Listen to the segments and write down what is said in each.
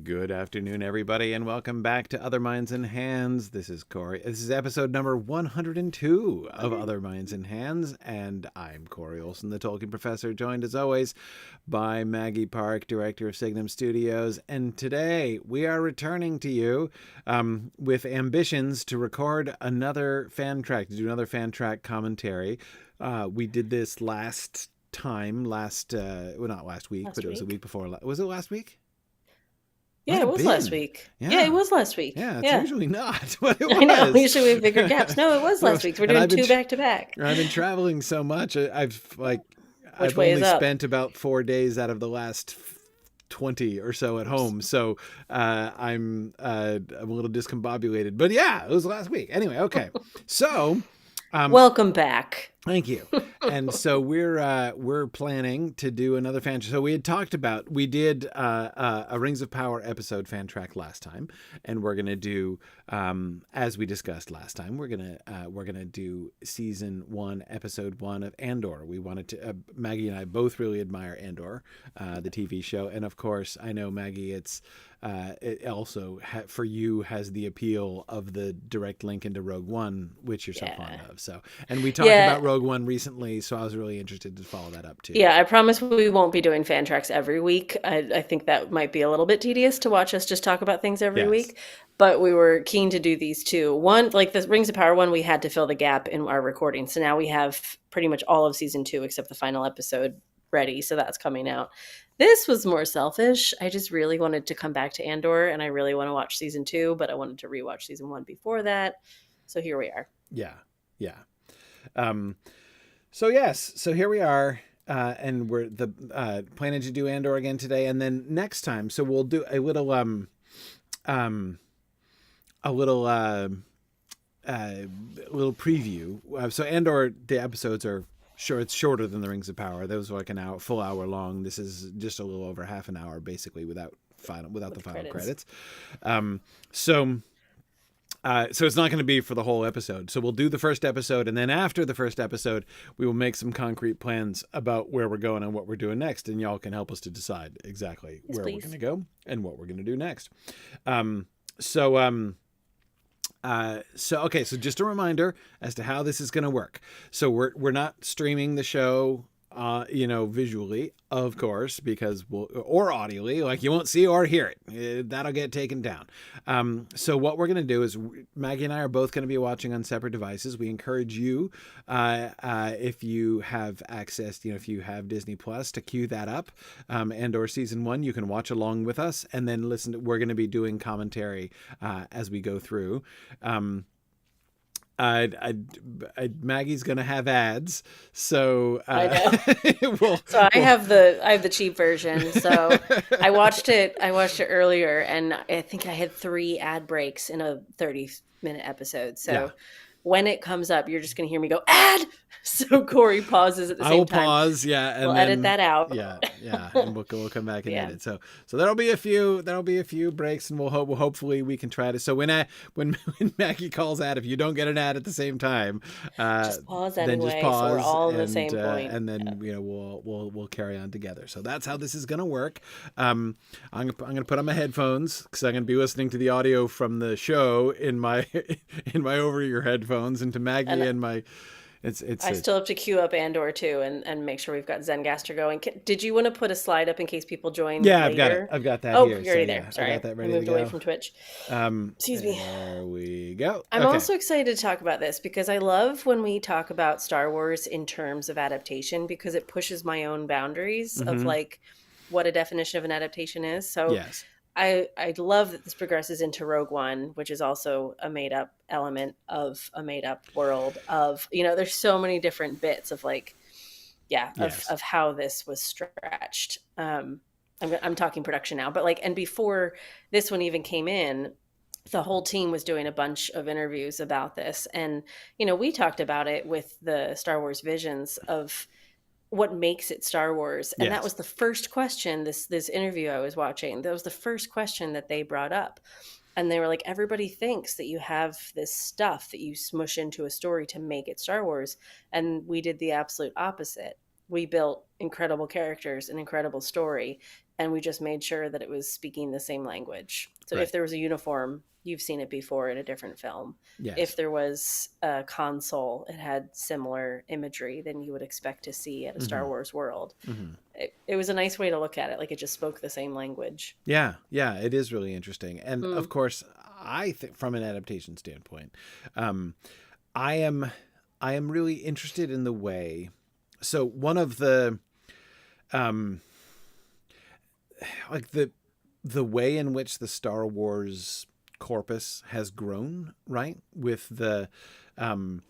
Good afternoon, everybody, and welcome back to Other Minds and Hands. This is Corey. This is episode number 102 of Other Minds and Hands, and I'm Corey Olsen, the Tolkien Professor, joined as always by Maggie Parke, director of Signum Studios. And today we are returning to you with ambitions to record another fan track, to do another fan track commentary. We did this last time, not last week, but it was a week before. Was it last week? Yeah, it was last week. Yeah, it was last week. Yeah, it's usually not, but it was. I know, usually we have bigger gaps. No, it was last week. We're doing two back to back. I've been traveling so much. I've only spent about 4 days out of the last 20 or so at home. So I'm a little discombobulated. But yeah, it was last week. Anyway, okay. So welcome back. Thank you. And so we're planning to do another fan track. So we did a Rings of Power episode fan track last time, and we're gonna do as we discussed last time. We're gonna do season 1, episode 1 of Andor. We wanted to. Maggie and I both really admire Andor, the TV show, and of course I know Maggie. It also for you has the appeal of the direct link into Rogue One, which you're so fond of. So, and we talked about Rogue One recently, so I was really interested to follow that up too. Yeah, I promise we won't be doing fan tracks every week. I think that might be a little bit tedious to watch us just talk about things every week. But we were keen to do these two. One, like the Rings of Power one, we had to fill the gap in our recording. So now we have pretty much all of season 2 except the final episode ready. So that's coming out. This was more selfish. I just really wanted to come back to Andor, and I really want to watch season 2, but I wanted to rewatch season 1 before that. So here we are. Yeah. So here we are, and we're planning to do Andor again today, and then next time. So we'll do a little preview. So Andor, the episodes are. Sure, it's shorter than the Rings of Power. Those were like a full hour long. This is just a little over half an hour, basically, without the final credits. So it's not going to be for the whole episode. So we'll do the first episode, and then after the first episode, we will make some concrete plans about where we're going and what we're doing next, and y'all can help us to decide exactly where we're going to go and what we're going to do next. So just a reminder as to how this is going to work. So we're not streaming the show, visually, of course, because or audially, like you won't see or hear it. That'll get taken down. So what we're going to do is Maggie and I are both going to be watching on separate devices. We encourage you, if you have access, if you have Disney Plus, to queue that up, and/or season 1, you can watch along with us and then listen. We're going to be doing commentary as we go through. Maggie's gonna have ads, so I know. So I have the cheap version. So I watched it earlier, and I think I had 3 ad breaks in a 30-minute episode. So when it comes up, you're just gonna hear me go ad. So Corey pauses at the same time. I will pause, and we'll edit that out. And we'll come back and edit. So there'll be a few breaks, and hopefully we can try to. So when Maggie calls ad, if you don't get an ad at the same time, just pause anyway. Then just pause, so we're all in the same point, and then we'll carry on together. So that's how this is gonna work. I'm gonna put on my headphones because I'm gonna be listening to the audio from the show in my over-ear headphones, and to Maggie and my. I still have to queue up Andor too and make sure we've got Zengaster going. Did you want to put a slide up in case people join? Yeah, later? I've got that here. Oh, you're already there. Sorry, I got that ready I moved to go. away from Twitch. Excuse me. There we go. I'm also excited to talk about this because I love when we talk about Star Wars in terms of adaptation, because it pushes my own boundaries of like what a definition of an adaptation is. So yes. I love that this progresses into Rogue One, which is also a made up element of a made up world of, there's so many different bits of of how this was stretched. I'm talking production now, but and before this one even came in, the whole team was doing a bunch of interviews about this. And, we talked about it with the Star Wars visions of what makes it Star Wars. And that was the first question, this interview I was watching, that was the first question that they brought up. And they were like, everybody thinks that you have this stuff that you smush into a story to make it Star Wars. And we did the absolute opposite. We built incredible characters, an incredible story, and we just made sure that it was speaking the same language. So Right. if there was a uniform, you've seen it before in a different film. Yes. If there was a console, it had similar imagery than you would expect to see at a Star Wars world. It was a nice way to look at it. Like, it just spoke the same language. Yeah, it is really interesting. And of course, I think from an adaptation standpoint, I am really interested in the way. So one of the, like the way in which the Star Wars corpus has grown, right? With the 3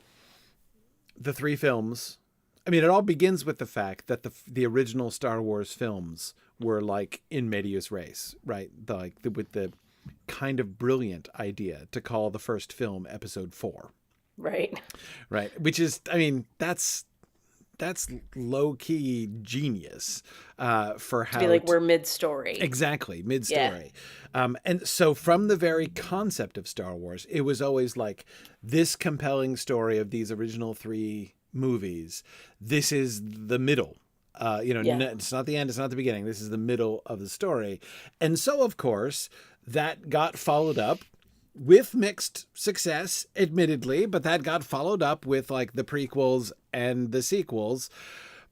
films. I mean, it all begins with the fact that the original Star Wars films were like in medias res, right? With the kind of brilliant idea to call the first film Episode 4. Right. Right. Which is, I mean, that's low key genius for how to be like, we're mid-story. Exactly, mid-story. Yeah. And so from the very concept of Star Wars, it was always like this compelling story of these original 3 movies. This is the middle. It's not the end, it's not the beginning. This is the middle of the story. And so, of course, that got followed up with mixed success, admittedly, but that got followed up with like the prequels and the sequels.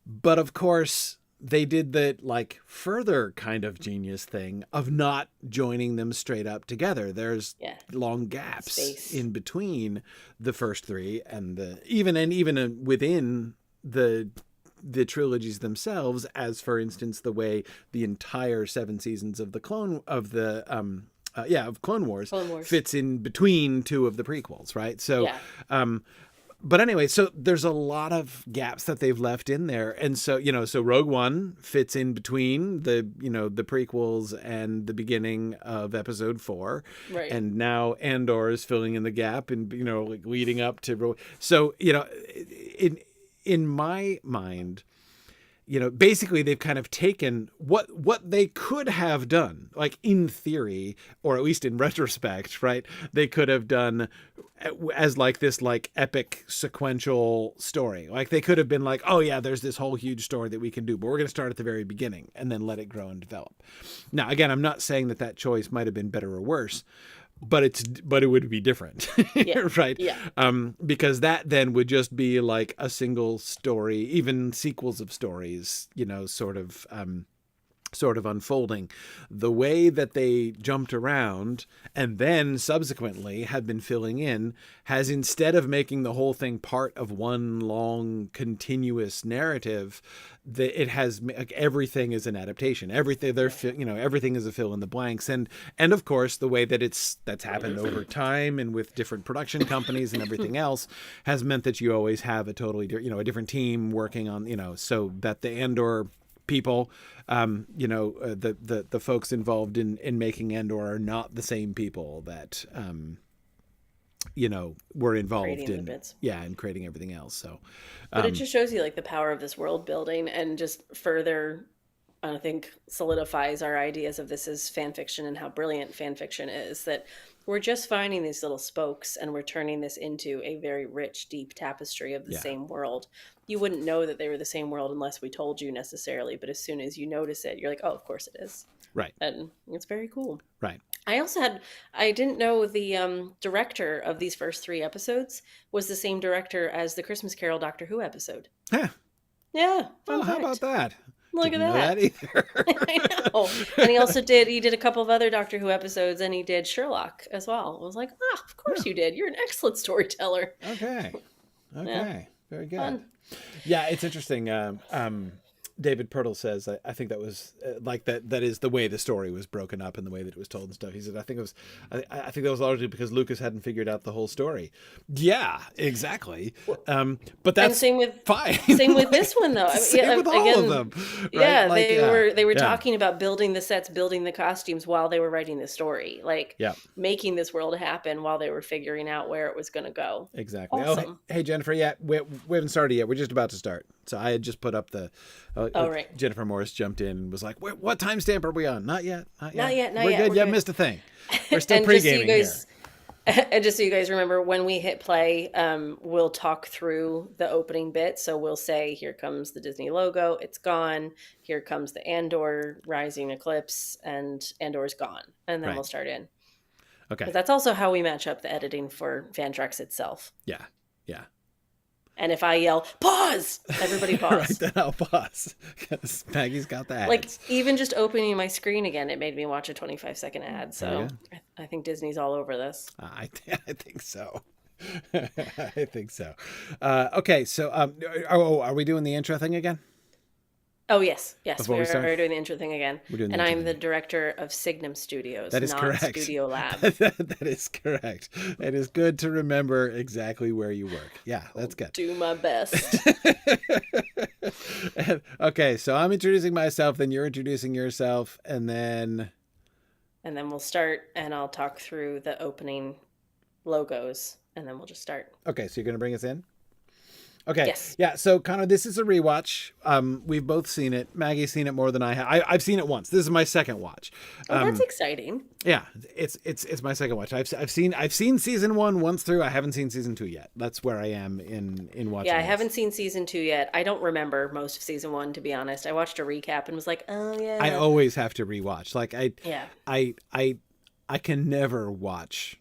But of course, they did the like further kind of genius thing of not joining them straight up together. There's long gaps in between the first 3 and even within the trilogies themselves, as for instance the way the entire 7 seasons of Clone Wars fits in between 2 of the prequels, right? So, but anyway, so there's a lot of gaps that they've left in there. And so, so Rogue One fits in between the prequels and the beginning of Episode 4. Right. And now Andor is filling in the gap and, like leading up to, so, in my mind, basically they've kind of taken what they could have done, like in theory, or at least in retrospect, right? They could have done as like this like epic sequential story. Like they could have been like, oh yeah, there's this whole huge story that we can do, but we're going to start at the very beginning and then let it grow and develop. Now, again, I'm not saying that choice might have been better or worse, but it would be different, right? Yeah. Because that then would just be like a single story, even sequels of stories, sort of unfolding. The way that they jumped around and then subsequently have been filling in has, instead of making the whole thing part of one long continuous narrative, it has, like, everything is an adaptation. Everything everything is a fill in the blanks. And of course, the way that that's happened over time and with different production companies and everything else has meant that you always have a totally, a different team working on, so that the Andor people, the folks involved in making Andor are not the same people that, were involved in creating everything else. So, but it just shows you like the power of this world building, and just further, I think, solidifies our ideas of this as fan fiction and how brilliant fan fiction is, that we're just finding these little spokes and we're turning this into a very rich, deep tapestry of the same world. You wouldn't know that they were the same world unless we told you necessarily, but as soon as you notice it, you're like, oh, of course it is. Right. And it's very cool. Right. I didn't know the director of these first 3 episodes was the same director as the Christmas Carol Doctor Who episode. Huh. Yeah. Well, how about that? Look Didn't at that. Know that either. I know. And he did a couple of other Doctor Who episodes, and he did Sherlock as well. I was like, of course you did. You're an excellent storyteller. Okay. Yeah. Very good. Fun. Yeah, it's interesting. David Pirtle says, I think that was like that is the way the story was broken up and the way that it was told and stuff. He said, I think that was largely because Lucas hadn't figured out the whole story. Yeah, exactly. But that's fine. Same with this one, though. Same with all of them. Right? Yeah, like, they were talking about building the sets, building the costumes while they were writing the story, like making this world happen while they were figuring out where it was going to go. Exactly. Awesome. Oh, hey Jennifer, we haven't started yet. We're just about to start. So I had just put up the. Right. Jennifer Morris jumped in and was like, what timestamp are we on? Not yet. Not yet. We're good. You haven't missed a thing. We're still pre-gaming here. And just so you guys remember, when we hit play, we'll talk through the opening bit. So we'll say, here comes the Disney logo. It's gone. Here comes the Andor rising eclipse, and Andor's gone. And then Right. we'll start in. Okay. Because that's also how we match up the editing for FanTracks itself. Yeah. Yeah. And if I yell, pause, everybody pause. Right, then I'll pause. Because Maggie's got the ads. Like, even just opening my screen again, it made me watch a 25-second ad. So I think Disney's all over this. I think so. I think so. Okay, so are we doing the intro thing again? Oh, yes. Before We we start? are doing the intro thing again. And I'm the director of Signum Studios, That is not correct. Studio Lab. That is correct. It is good to remember exactly where you work. Yeah, that's good. Do my best. Okay, so I'm introducing myself, then you're introducing yourself, and then we'll start, and I'll talk through the opening logos, and then we'll just start. Okay, so you're going to bring us in? Okay. Yes. Yeah. So, Connor, this is a rewatch. We've both seen it. Maggie's seen it more than I have. I've seen it once. This is my second watch. Oh, that's exciting. Yeah, it's my second watch. I've seen season 1 once through. I haven't seen season 2 yet. That's where I am in watching. Yeah, I this. haven't seen season 2 yet. I don't remember most of season 1, to be honest. I watched a recap and was like, oh yeah. I always have to rewatch. Like Yeah. I can never watch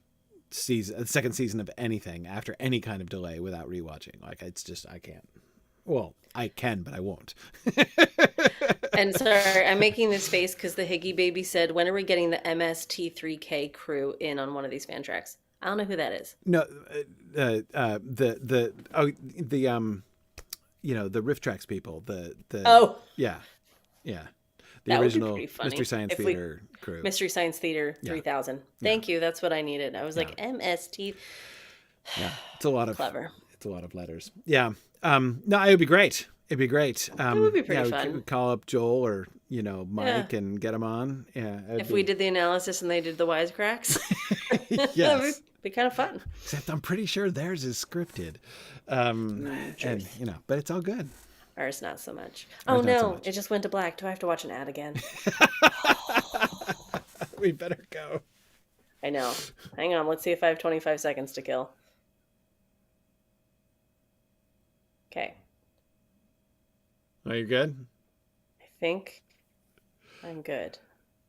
the second season of anything after any kind of delay without rewatching. Like, it's just, I can't. Well, I can, but I won't. And sorry, I'm making this face because the Higgy baby said, when are we getting the MST3K crew in on one of these FanTracks? I don't know who that is. No, the Riff Tracks people, yeah. The That original would be pretty funny. Mystery Science Theater crew. Mystery Science Theater 3000. Thank you. That's what I needed. I was like, MST. Yeah, it's a lot of clever. It's a lot of letters. Yeah. No, it would be great. It'd be great. It would be pretty fun. We'd call up Joel or Mike and get them on. Yeah. We did the analysis and they did the wisecracks. Yes. That would be kind of fun. Except I'm pretty sure theirs is scripted. And but it's all good. Ours not so much. Oh no, it just went to black. Do I have to watch an ad again? We better go. I know. Hang on, let's see if I have 25 seconds to kill. Okay. Are you good? I think I'm good.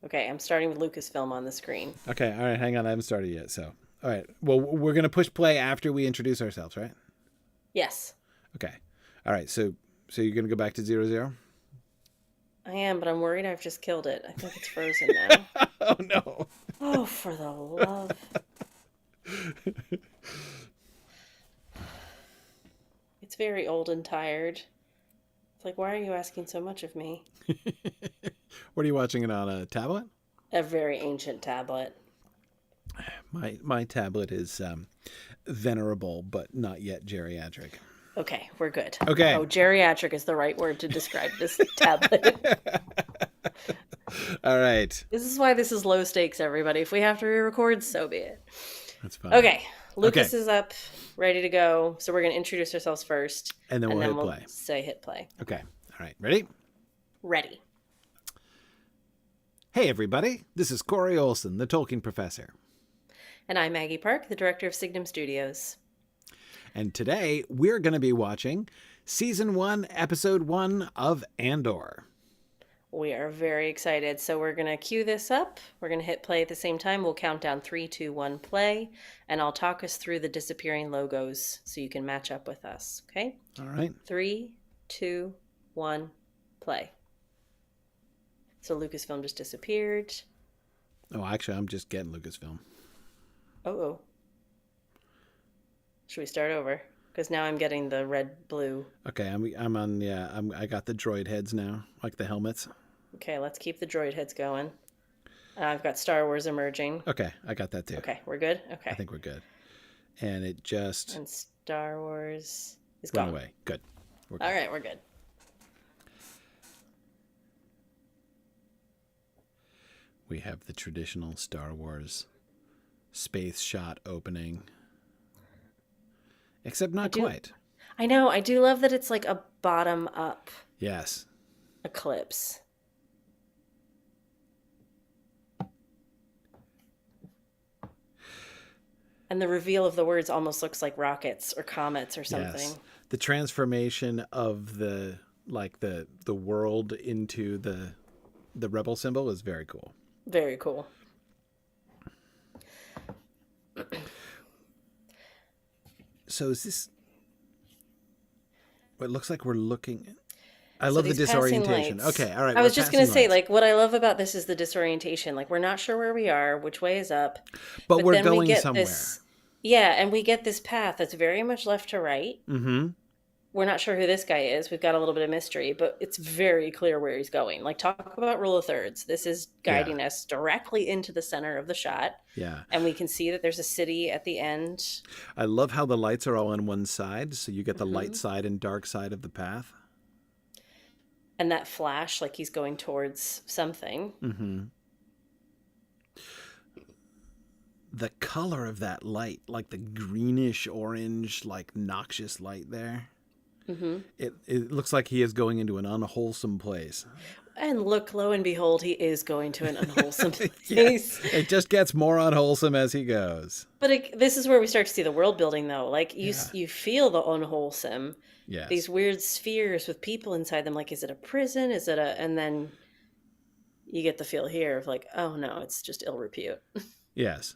Okay, I'm starting with Lucasfilm on the screen. Okay, all right, hang on. I haven't started yet, so. All right. Well, we're going to push play after we introduce ourselves, right? Yes. Okay. All right, so you're going to go back to 00? I am, but I'm worried I've just killed it. I think it's frozen now. Oh, no. Oh, for the love. It's very old and tired. It's like, why are you asking so much of me? What are you watching it on, a tablet? A very ancient tablet. My tablet is venerable, but not yet geriatric. Okay, we're good. Okay. Oh, geriatric is the right word to describe this tablet. All right. This is why this is low stakes, everybody. If we have to re-record, so be it. That's fine. Okay. Lucas is up, ready to go. So we're going to introduce ourselves first. And then we'll hit play. Say hit play. Okay. All right. Ready? Ready. Hey, everybody. This is Corey Olsen, the Tolkien Professor. And I'm Maggie Parke, the director of Signum Studios. And today we're going to be watching Season 1, Episode 1 of Andor. We are very excited. So we're going to cue this up. We're going to hit play at the same time. We'll count down 3, 2, 1, play. And I'll talk us through the disappearing logos so you can match up with us. Okay? All right. 3, 2, 1, play. So Lucasfilm just disappeared. Oh, actually, I'm just getting Lucasfilm. Oh. Should we start over? Because now I'm getting the red-blue. Okay, I'm on. Yeah, I got the droid heads now, like the helmets. Okay, let's keep the droid heads going. I've got Star Wars emerging. Okay, I got that too. Okay, we're good. Okay, I think we're good. And it just and Star Wars is went gone. away. Good. We're good. All right, we're good. We have the traditional Star Wars space shot opening. Except not quite. I know. I do love that it's like a bottom-up Yes. eclipse. And the reveal of the words almost looks like rockets or comets or something. Yes. The transformation of the world into the rebel symbol is very cool. Very cool. So is this what it looks like we're looking? I love the disorientation. Okay, all right. I was just going to say, like, what I love about this is the disorientation. Like, we're not sure where we are, which way is up. But we're going somewhere. And we get this path that's very much left to right. Mm-hmm. We're not sure who this guy is. We've got a little bit of mystery, but it's very clear where he's going. Like, talk about rule of thirds. This is guiding us directly into the center of the shot. Yeah. And we can see that there's a city at the end. I love how the lights are all on one side. So you get the light side and dark side of the path. And that flash, like he's going towards something. Mm-hmm. The color of that light, like the greenish orange, like noxious light there. Mm-hmm. It looks like he is going into an unwholesome place. And look, lo and behold, he is going to an unwholesome place. It just gets more unwholesome as he goes. But this is where we start to see the world building, though. Like, you feel the unwholesome. Yes. These weird spheres with people inside them. Like, is it a prison? Is it and then you get the feel here of like, oh no, it's just ill repute. Yes.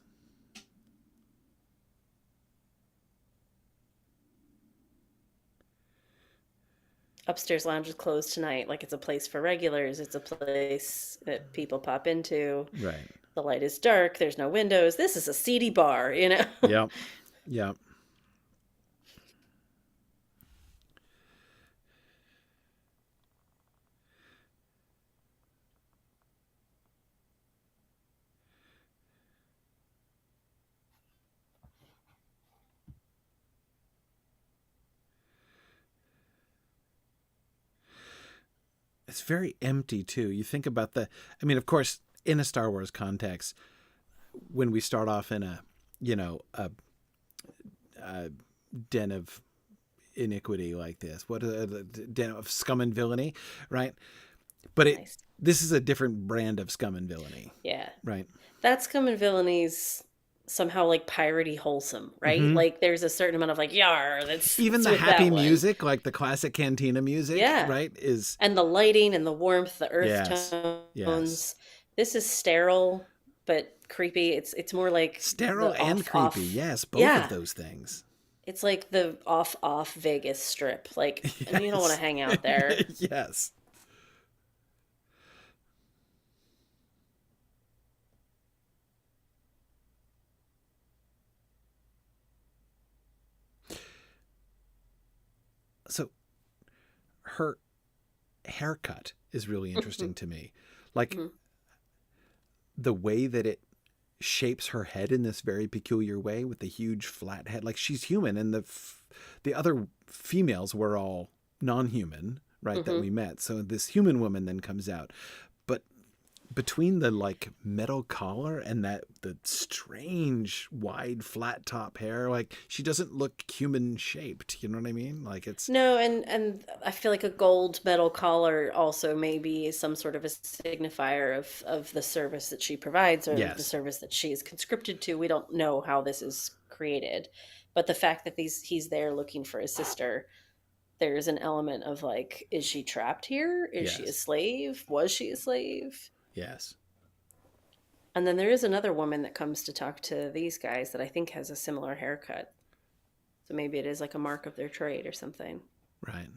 Upstairs lounge is closed tonight. Like, it's a place for regulars. It's a place that people pop into. Right. The light is dark. There's no windows. This is a seedy bar, you know? Yep. Yep. It's very empty too. You think about of course, in a Star Wars context, when we start off in a den of iniquity like this, what a den of scum and villainy, right? But this is a different brand of scum and villainy. Yeah. Right. That scum and villainy somehow like piratey wholesome, right? Mm-hmm. Like there's a certain amount of like yar that's even the happy music, like the classic cantina music, right? And the lighting and the warmth, the earth tones. Yes. This is sterile but creepy. It's more like sterile and creepy. Yes, both of those things. It's like the off Vegas strip, like, and you don't want to hang out there. Yes. So her haircut is really interesting to me. Like the way that it shapes her head in this very peculiar way with the huge flat head. Like she's human and the other females were all non-human, right, that we met. So this human woman then comes out. But between the like metal collar and the strange wide flat top hair, like she doesn't look human shaped, you know what I mean? Like it's no, and I feel like a gold metal collar also maybe is some sort of a signifier of the service that she provides or the service that she is conscripted to. We don't know how this is created, but the fact that he's there looking for his sister, there's an element of like, is she trapped here? Is she a slave? Was she a slave? Yes. And then there is another woman that comes to talk to these guys that I think has a similar haircut. So maybe it is like a mark of their trade or something. Right.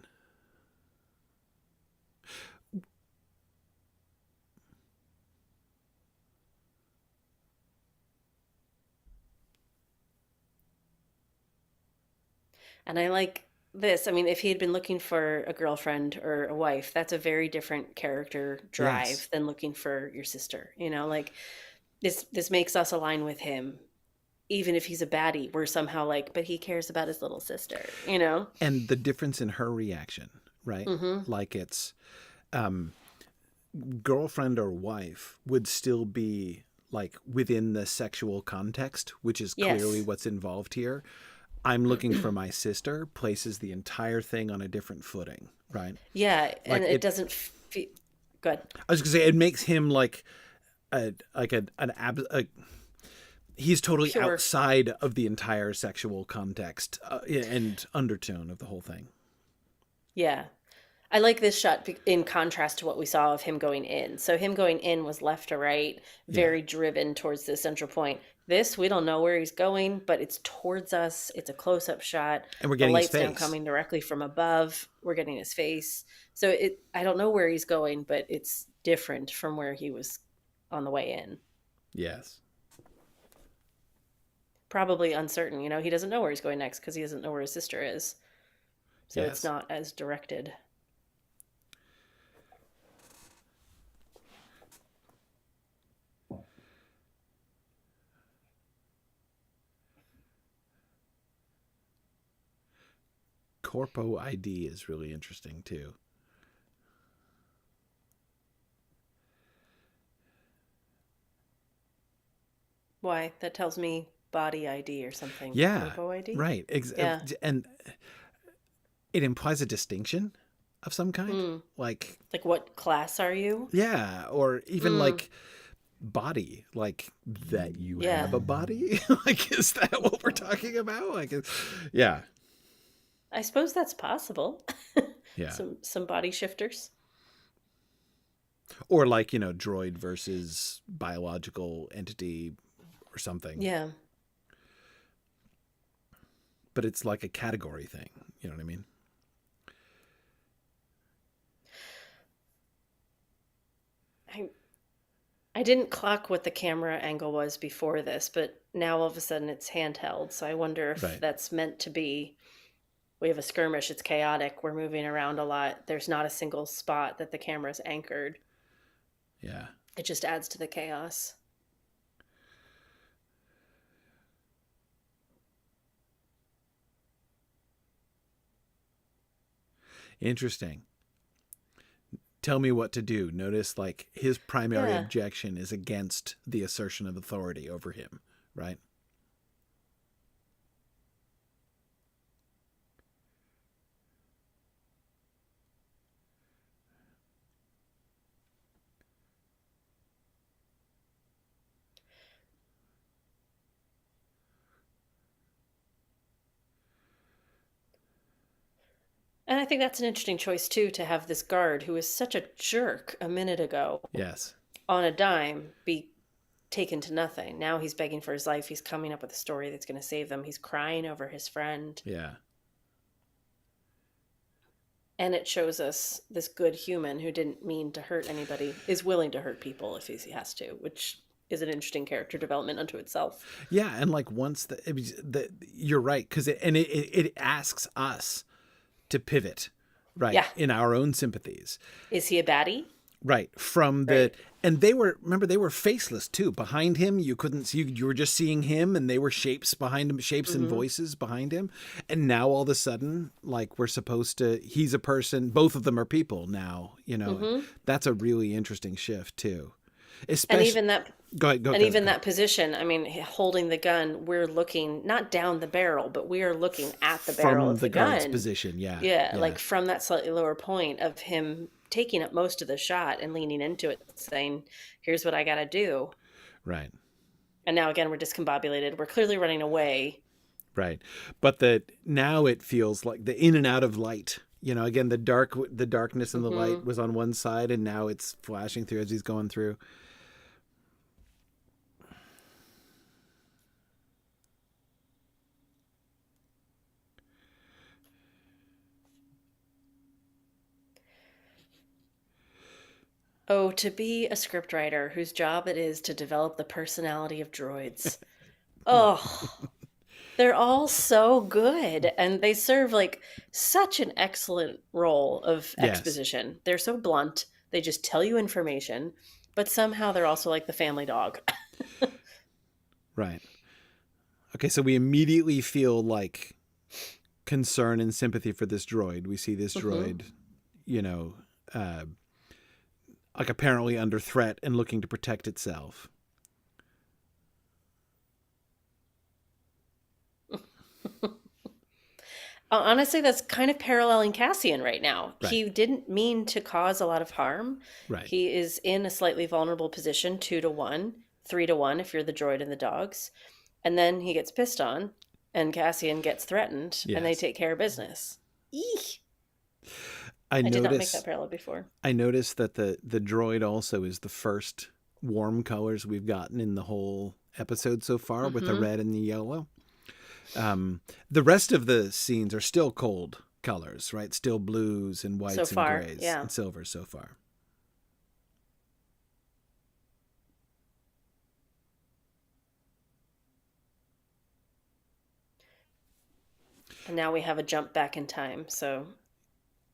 And I like this. I mean, if he had been looking for a girlfriend or a wife, that's a very different character drive than looking for your sister. You know, like this makes us align with him. Even if he's a baddie, we're somehow like, but he cares about his little sister, you know? And the difference in her reaction, right? Mm-hmm. Like it's girlfriend or wife would still be like within the sexual context, which is clearly what's involved here. I'm looking for my sister places the entire thing on a different footing, right? Yeah, like and it doesn't feel good. I was going to say it makes him like he's totally pure. outside of the entire sexual context and undertone of the whole thing. Yeah. I like this shot in contrast to what we saw of him going in. So him going in was left to right, very driven towards the central point. This, we don't know where he's going, but it's towards us. It's a close-up shot. And we're getting his the light's now face. coming directly from above. We're getting his face. So I don't know where he's going, but it's different from where he was on the way in. Yes. Probably uncertain. He doesn't know where he's going next because he doesn't know where his sister is. So Yes. It's not as directed. Corpo ID is really interesting too. Why? That tells me body ID or something. Yeah. Corpo ID? Right. Yeah. And it implies a distinction of some kind. Like what class are you? Yeah. Or even like body, like that you have a body. Like, is that what we're talking about? Like, yeah. I suppose that's possible. Yeah. Some body shifters. Or like, droid versus biological entity or something. Yeah. But it's like a category thing. You know what I mean? I didn't clock what the camera angle was before this, but now all of a sudden it's handheld. So I wonder if that's meant to be, we have a skirmish, it's chaotic, we're moving around a lot. There's not a single spot that the camera's anchored. Yeah. It just adds to the chaos. Interesting. Tell me what to do. Notice, like, his primary objection is against the assertion of authority over him, right? And I think that's an interesting choice, too, to have this guard who was such a jerk a minute ago. Yes. On a dime, be taken to nothing. Now he's begging for his life. He's coming up with a story that's going to save them. He's crying over his friend. Yeah. And it shows us this good human who didn't mean to hurt anybody is willing to hurt people if he has to, which is an interesting character development unto itself. Yeah, and like once you're right, because it asks us to pivot, right? Yeah. In our own sympathies. Is he a baddie? Right. From the and they were faceless too. Behind him, you couldn't see, you were just seeing him, and they were shapes behind him, shapes and voices behind him. And now all of a sudden, like, we're supposed to, he's a person, both of them are people now, That's a really interesting shift too. Especially, and even that that position, I mean, holding the gun, we're looking not down the barrel, but we are looking at the barrel from of the gun. guard's position. Yeah, like from that slightly lower point of him taking up most of the shot and leaning into it, saying, here's what I got to do. Right. And now again, we're discombobulated. We're clearly running away. Right. But now it feels like the in and out of light, again, the darkness and the light was on one side, and now it's flashing through as he's going through. Oh, to be a scriptwriter whose job it is to develop the personality of droids. Oh, they're all so good. And they serve like such an excellent role of exposition. They're so blunt. They just tell you information, but somehow they're also like the family dog. Right. Okay, so we immediately feel like concern and sympathy for this droid. We see this droid, like apparently under threat and looking to protect itself. Honestly, that's kind of paralleling Cassian right now. Right. He didn't mean to cause a lot of harm. Right. He is in a slightly vulnerable position, 2-1. 3-1 if you're the droid and the dogs. And then he gets pissed on, and Cassian gets threatened, and they take care of business. Eek! I did not make that parallel before. I noticed that the droid also is the first warm colors we've gotten in the whole episode so far, with the red and the yellow. The rest of the scenes are still cold colors, right? Still blues and whites and grays and silvers so far. And now we have a jump back in time, so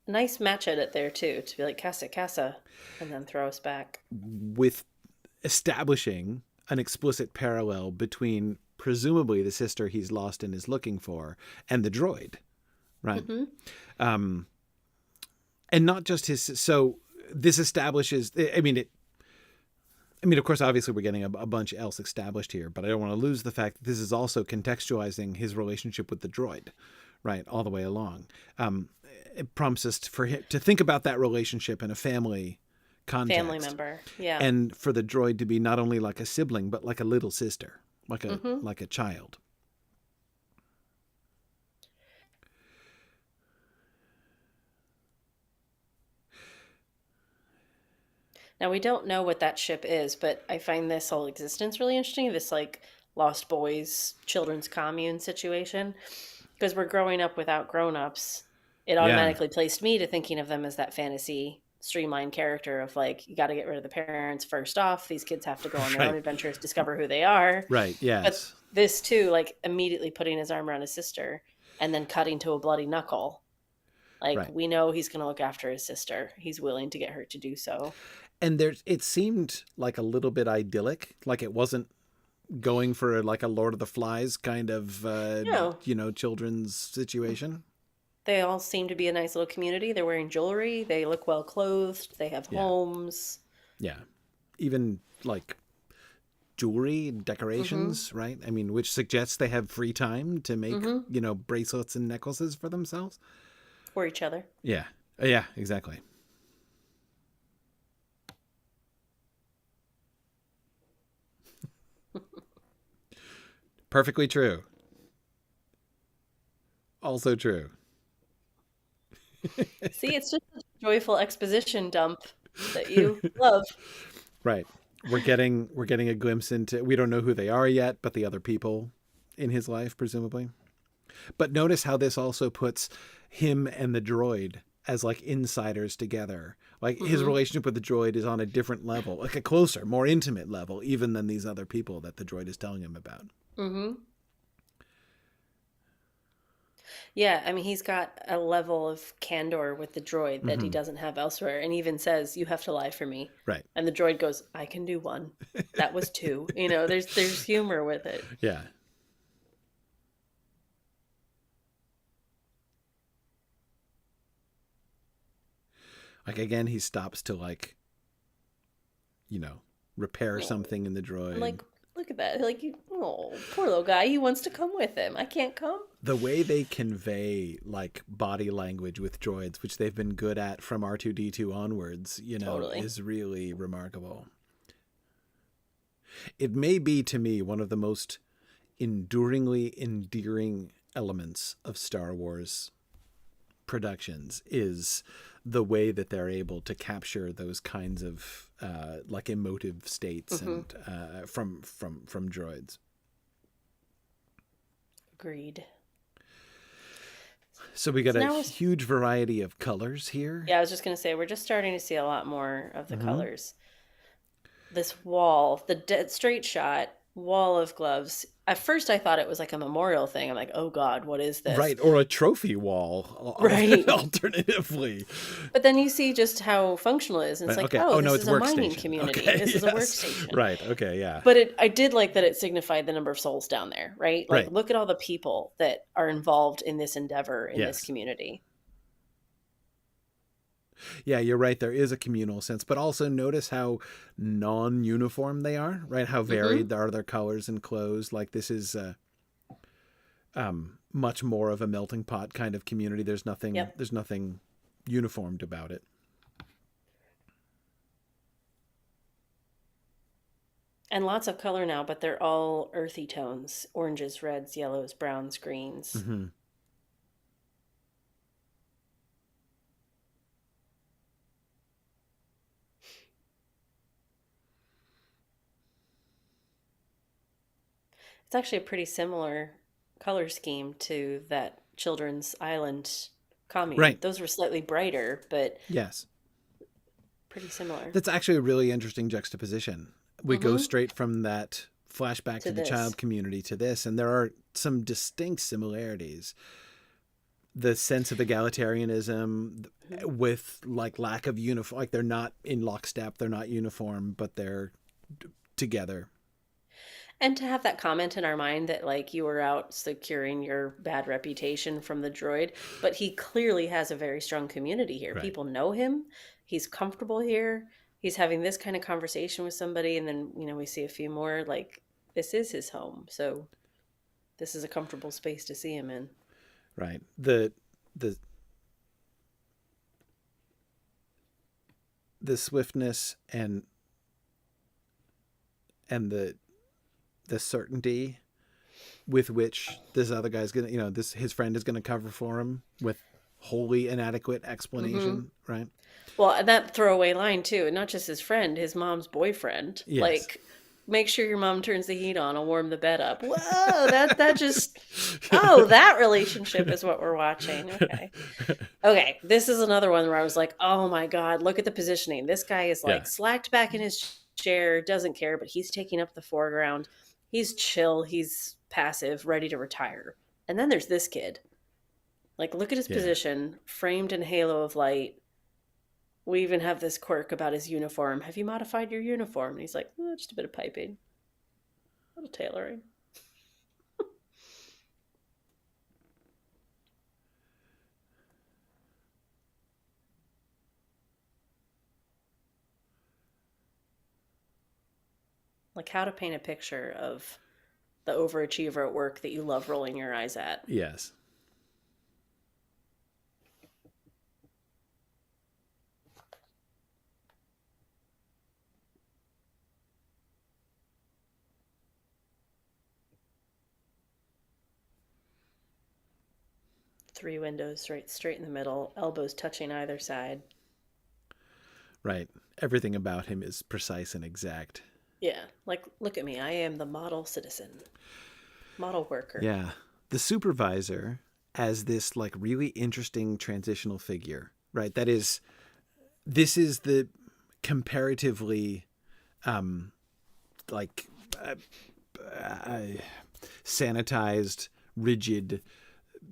nice match edit there too, to be like Casa, and then throw us back. With establishing an explicit parallel between presumably the sister he's lost and is looking for and the droid, right? And not just his. So this establishes. I mean, of course, obviously we're getting a bunch else established here, but I don't want to lose the fact that this is also contextualizing his relationship with the droid, right, all the way along. It prompts us for him to think about that relationship in a family context. Family member, yeah. And for the droid to be not only like a sibling, but like a little sister, like a child. Now, we don't know what that ship is, but I find this whole existence really interesting, this like Lost Boys children's commune situation, because we're growing up without grown-ups. It automatically placed me to thinking of them as that fantasy streamlined character of like, you got to get rid of the parents first off. These kids have to go on their own adventures, discover who they are. Right, yes. But this too, like immediately putting his arm around his sister and then cutting to a bloody knuckle. Like we know he's going to look after his sister. He's willing to get her to do so. And it seemed like a little bit idyllic, like it wasn't going for like a Lord of the Flies kind of, children's situation. They all seem to be a nice little community. They're wearing jewelry. They look well clothed. They have homes. Yeah. Even like jewelry and decorations, right? I mean, which suggests they have free time to make, bracelets and necklaces for themselves. Or each other. Yeah. Yeah, exactly. Perfectly true. Also true. See, it's just a joyful exposition dump that you love. Right. We're getting a glimpse into, we don't know who they are yet, but the other people in his life, presumably. But notice how this also puts him and the droid as like insiders together. Like his relationship with the droid is on a different level, like a closer, more intimate level, even than these other people that the droid is telling him about. Yeah, I mean, he's got a level of candor with the droid that he doesn't have elsewhere, and even says, "You have to lie for me." Right. And the droid goes, "I can do one. That was 2." There's humor with it. Yeah. Like again, he stops to like, repair something in the droid. I'm like, look at that. Like, poor little guy. He wants to come with him. I can't come. The way they convey like body language with droids, which they've been good at from R2-D2 onwards, totally, is really remarkable. It may be to me one of the most enduringly endearing elements of Star Wars productions is the way that they're able to capture those kinds of like emotive states and from droids. Agreed. So we got a huge variety of colors here. Yeah, I was just going to say, we're just starting to see a lot more of the colors. This wall, the dead straight shot, wall of gloves. At first I thought it was like a memorial thing. I'm like, oh God, what is this? Right, or a trophy wall. Right. Alternatively. But then you see just how functional it is. And it's like, this is a mining community. Okay, this is a workstation. Right, okay, yeah. But I did like that it signified the number of souls down there, right? Like, look at all the people that are involved in this endeavor in this community. Yeah, you're right. There is a communal sense, but also notice how non-uniform they are, right? How varied are their colors and clothes. Like this is much more of a melting pot kind of community. There's nothing uniformed about it. And lots of color now, but they're all earthy tones: oranges, reds, yellows, browns, greens. Mm-hmm. It's actually a pretty similar color scheme to that Children's Island commune. Right. Those were slightly brighter, but Yes. pretty similar. That's actually a really interesting juxtaposition. We go Mm-hmm. straight from that flashback To to the child this. community to this, and there are some distinct similarities. The sense of egalitarianism Mm-hmm. with like lack of uniform, like they're not in lockstep, they're not uniform, but they're together. And to have that comment in our mind that, like, you were out securing your bad reputation from the droid, but he clearly has a very strong community here. Right. People know him. He's comfortable here. He's having this kind of conversation with somebody, and then, we see a few more. Like, this is his home, so this is a comfortable space to see him in. Right. The the swiftness and the certainty with which this other guy's gonna, this his friend is gonna cover for him with wholly inadequate Mm-hmm. explanation, right? Well, and that throwaway line too, and not just his friend, his mom's boyfriend. Yes. Like, make sure your mom turns the heat on. I'll warm the bed up. Whoa, that just, oh, that relationship is what we're watching. Okay. Okay, this is another one where I was like, oh my God, look at the positioning. This guy is Yeah. like slacked back in his chair, doesn't care, but he's taking up the foreground. He's chill, he's passive, ready to retire. And then there's this kid. Like, look at his Yeah. position, framed in a halo of light. We even have this quirk about his uniform. Have you modified your uniform? And he's like, just a bit of piping, a little tailoring. Like, how to paint a picture of the overachiever at work that you love rolling your eyes at. Yes. Three windows right straight in the middle, elbows touching either side. Right. Everything about him is precise and exact. Yeah, like, look at me. I am the model citizen, model worker. Yeah. The supervisor as this like really interesting transitional figure, right? This is the comparatively like uh, sanitized, rigid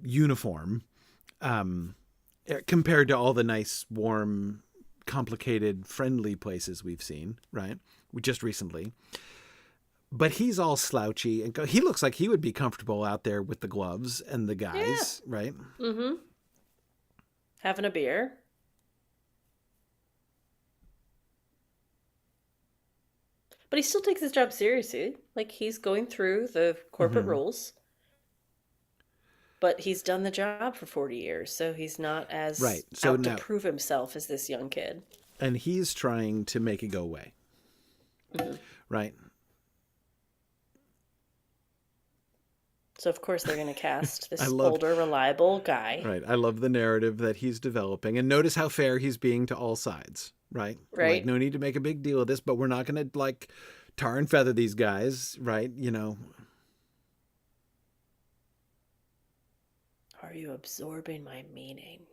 uniform compared to all the nice, warm, complicated, friendly places we've seen, right? Just recently. But he's all slouchy and he looks like he would be comfortable out there with the gloves and the guys, Yeah. right? Mm-hmm. Having a beer. But he still takes his job seriously. Like, he's going through the corporate Mm-hmm. rules. But he's done the job for 40 years, so he's not as Right. So out to now, prove himself as this young kid. and he's trying to make it go away, Mm-hmm. right? So, of course, they're going to cast I this love, older, reliable guy. right. I love the narrative that he's developing, and notice how fair he's being to all sides, right? Like, Right? no need to make a big deal of this, but we're not going to like tar and feather these guys, right? Are you absorbing my meaning?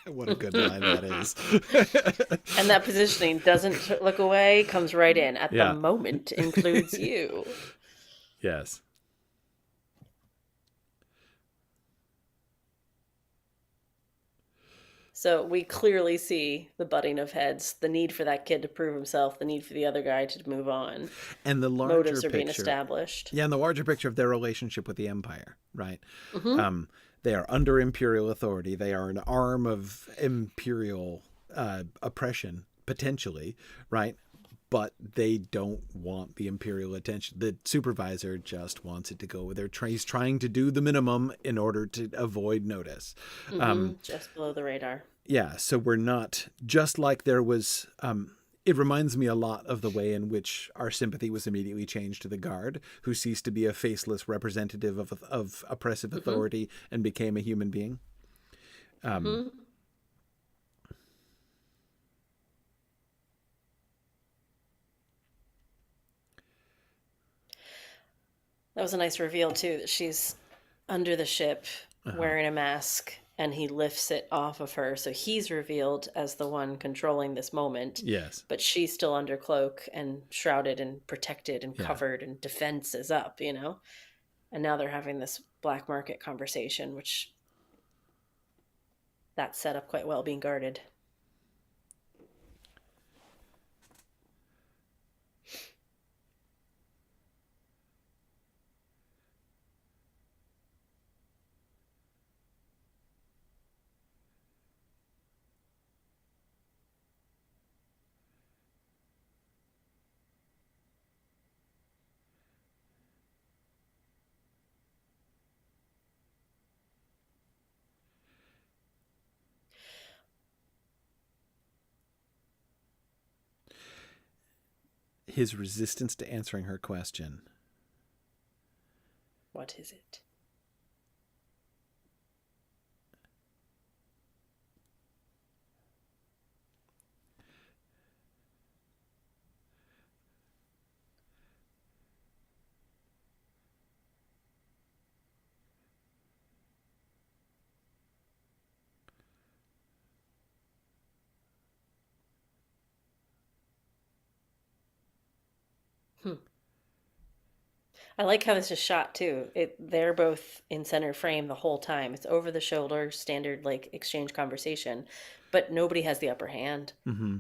What a good line that is. And that positioning doesn't look away, comes right in. At the Yeah. moment includes you. Yes. So we clearly see the butting of heads, the need for that kid to prove himself, the need for the other guy to move on. And the larger Motives are being picture, established. yeah, and the larger picture of their relationship with the Empire, right? Mm-hmm. They are under imperial authority. They are an arm of imperial oppression, potentially, right? But they don't want the imperial attention. The supervisor just wants it to go. He's trying to do the minimum in order to avoid notice. Mm-hmm. Just below the radar. Yeah, so we're not, just like there was, it reminds me a lot of the way in which our sympathy was immediately changed to the guard, who ceased to be a faceless representative of oppressive authority and became a human being. Mm-hmm. That was a nice reveal, too, that she's under the ship wearing a mask and he lifts it off of her. So he's revealed as the one controlling this moment. Yes. But she's still under cloak and shrouded and protected and Yeah. covered and defense is up, you know? And now they're having this black market conversation, which that's set up quite well being guarded. His resistance to answering her question. What is it? I like how this is shot too. They're both in center frame the whole time. It's over the shoulder, standard like exchange conversation, but nobody has the upper hand. Mm-hmm.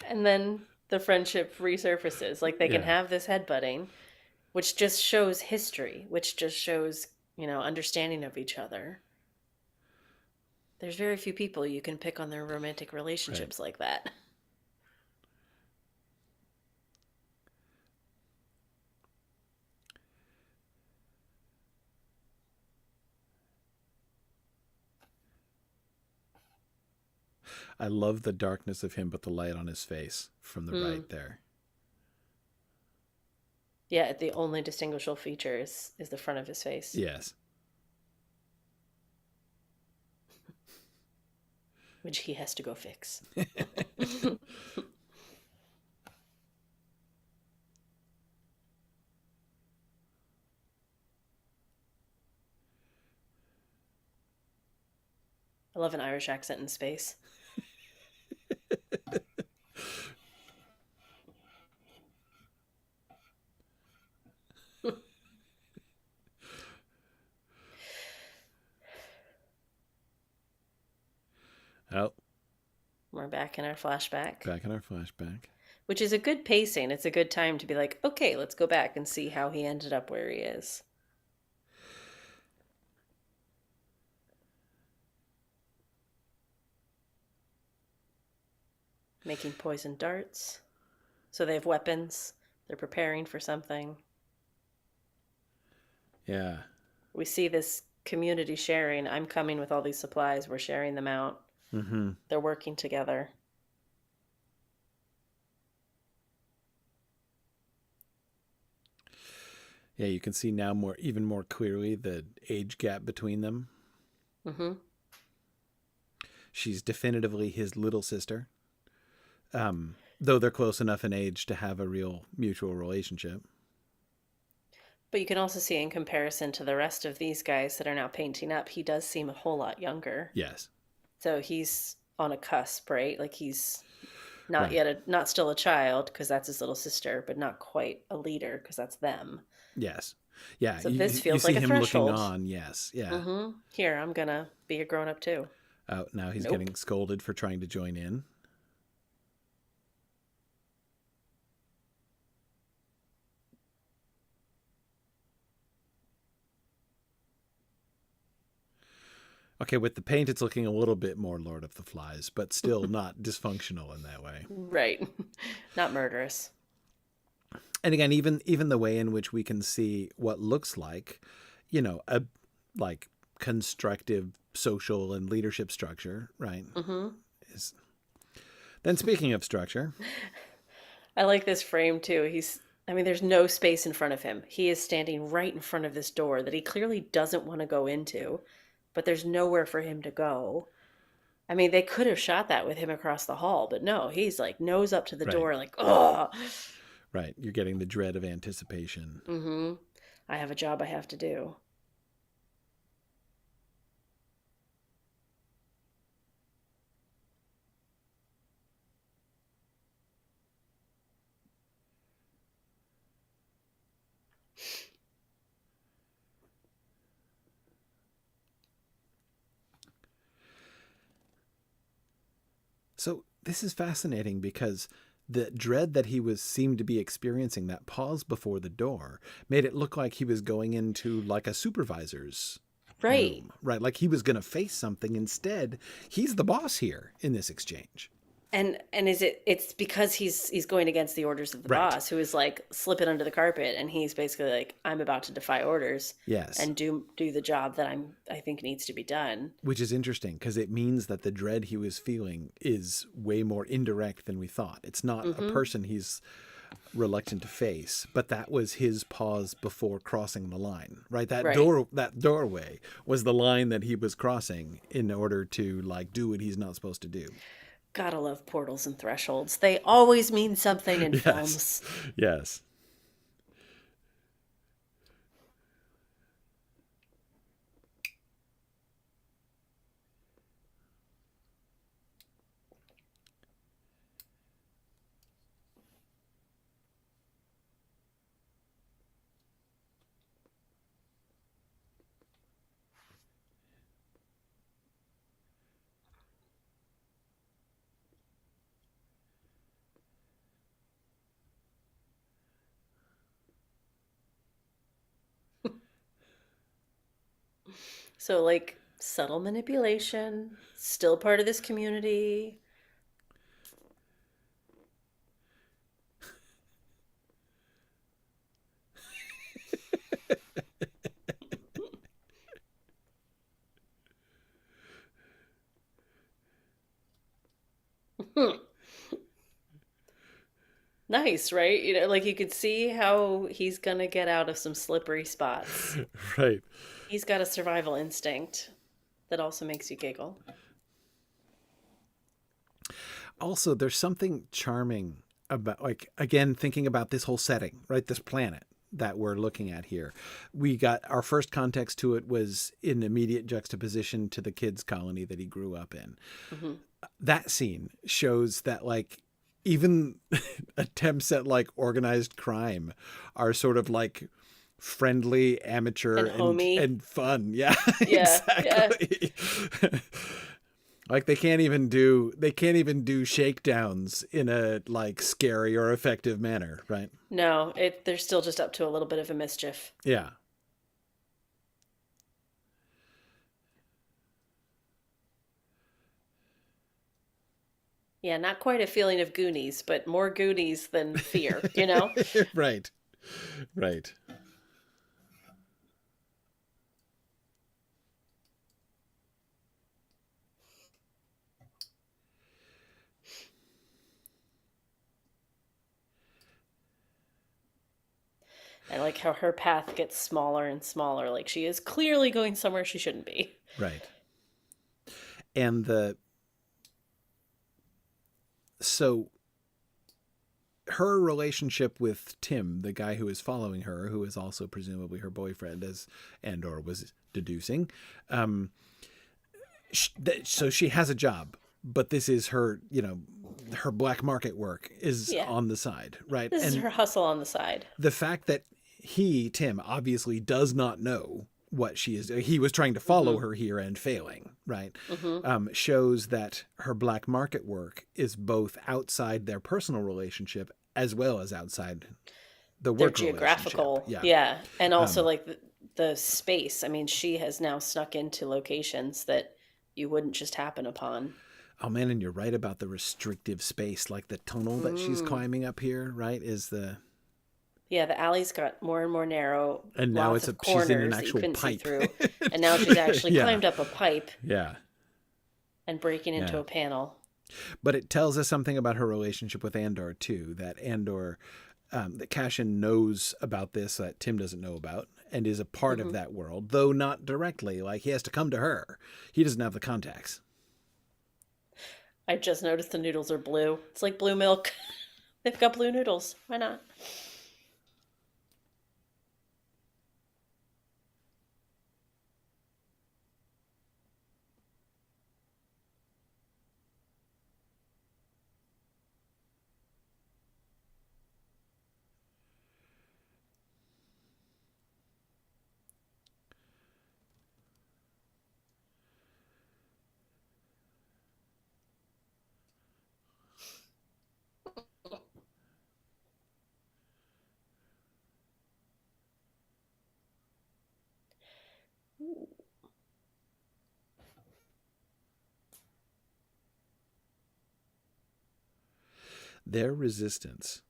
And then the friendship resurfaces. Like they can Yeah. have this headbutting, which just shows history, which just shows, understanding of each other. There's very few people you can pick on their romantic relationships like that. I love the darkness of him, but the light on his face from the right there. Yeah, the only distinguishable feature is the front of his face. Yes. Which he has to go fix. I love an Irish accent in space. Oh. We're back in our flashback. Back in our flashback. Which is a good pacing. It's a good time to be like, okay, let's go back and see how he ended up where he is. Making poison darts. So they have weapons. They're preparing for something. Yeah. We see this community sharing. I'm coming with all these supplies. We're sharing them out. Mm-hmm. They're working together. Yeah, you can see now even more clearly the age gap between them. Mm-hmm. She's definitively his little sister. Though they're close enough in age to have a real mutual relationship. But you can also see in comparison to the rest of these guys that are now painting up, he does seem a whole lot younger. Yes. So he's on a cusp, right? Like he's not Right. yet not still a child because that's his little sister, but not quite a leader because that's them. Yes. Yeah. So this You feels like see a him looking threshold. on. Yes. Yeah. Mm-hmm. Here, I'm gonna be a grown up too. Oh, now he's Nope. getting scolded for trying to join in. Okay, with the paint, it's looking a little bit more Lord of the Flies, but still not dysfunctional in that way. Right. Not murderous. And again, even the way in which we can see what looks like, a like constructive social and leadership structure, right? Mm-hmm. Is then speaking of structure, I like this frame too. There's no space in front of him. He is standing right in front of this door that he clearly doesn't want to go into, but there's nowhere for him to go. I mean, they could have shot that with him across the hall, but no, he's like nose up to the right, door, like, oh. right, you're getting the dread of anticipation. Mm-hmm. I have a job I have to do. So this is fascinating because the dread that he seemed to be experiencing, that pause before the door, made it look like he was going into like a supervisor's Right. room, right? Like he was going to face something. Instead, he's the boss here in this exchange. And it's because he's going against the orders of the Right. boss, who is like slip it under the carpet, and he's basically like, I'm about to defy orders Yes. and do the job that I think needs to be done. Which is interesting because it means that the dread he was feeling is way more indirect than we thought. It's not a person he's reluctant to face, but that was his pause before crossing the line, right? That doorway was the line that he was crossing in order to like do what he's not supposed to do. Gotta love portals and thresholds. They always mean something in Yes. films. Yes. So like subtle manipulation, still part of this community. Nice, right? Like you could see how he's gonna get out of some slippery spots. Right. He's got a survival instinct that also makes you giggle. Also, there's something charming about, like, again, thinking about this whole setting, right? This planet that we're looking at here. We got our first context to it was in immediate juxtaposition to the kids' colony that he grew up in. Mm-hmm. That scene shows that, like, even attempts at like organized crime are sort of like friendly, amateur, And homey. and fun. Yeah, Yeah, exactly. Like they can't even do shakedowns in a like scary or effective manner, right? No, they're still just up to a little bit of a mischief. Yeah. Yeah, not quite a feeling of Goonies, but more Goonies than fear, you know? Right. Right. I like how her path gets smaller and smaller. Like she is clearly going somewhere she shouldn't be. Right. And so her relationship with Tim, the guy who is following her, who is also presumably her boyfriend, as Andor was deducing. So she has a job, but this is her, her black market work is on the side, right? This is her hustle on the side. The fact that Tim, obviously does not know what she is. He was trying to follow her here and failing, right? Shows that her black market work is both outside their personal relationship as well as outside the work geographical. Yeah. And also like the space. I mean, she has now snuck into locations that you wouldn't just happen upon. Oh man, and you're right about the restrictive space, like the tunnel that she's climbing up here, right? Yeah, the alley's got more and more narrow. And now she's in an actual pipe. Through, and now she's actually climbed up a pipe. Yeah. And breaking into a panel. But it tells us something about her relationship with Andor, too. That Andor, that Cassian knows about this that Tim doesn't know about and is a part of that world, though not directly. Like, he has to come to her. He doesn't have the contacts. I just noticed the noodles are blue. It's like blue milk. They've got blue noodles. Why not? Their resistance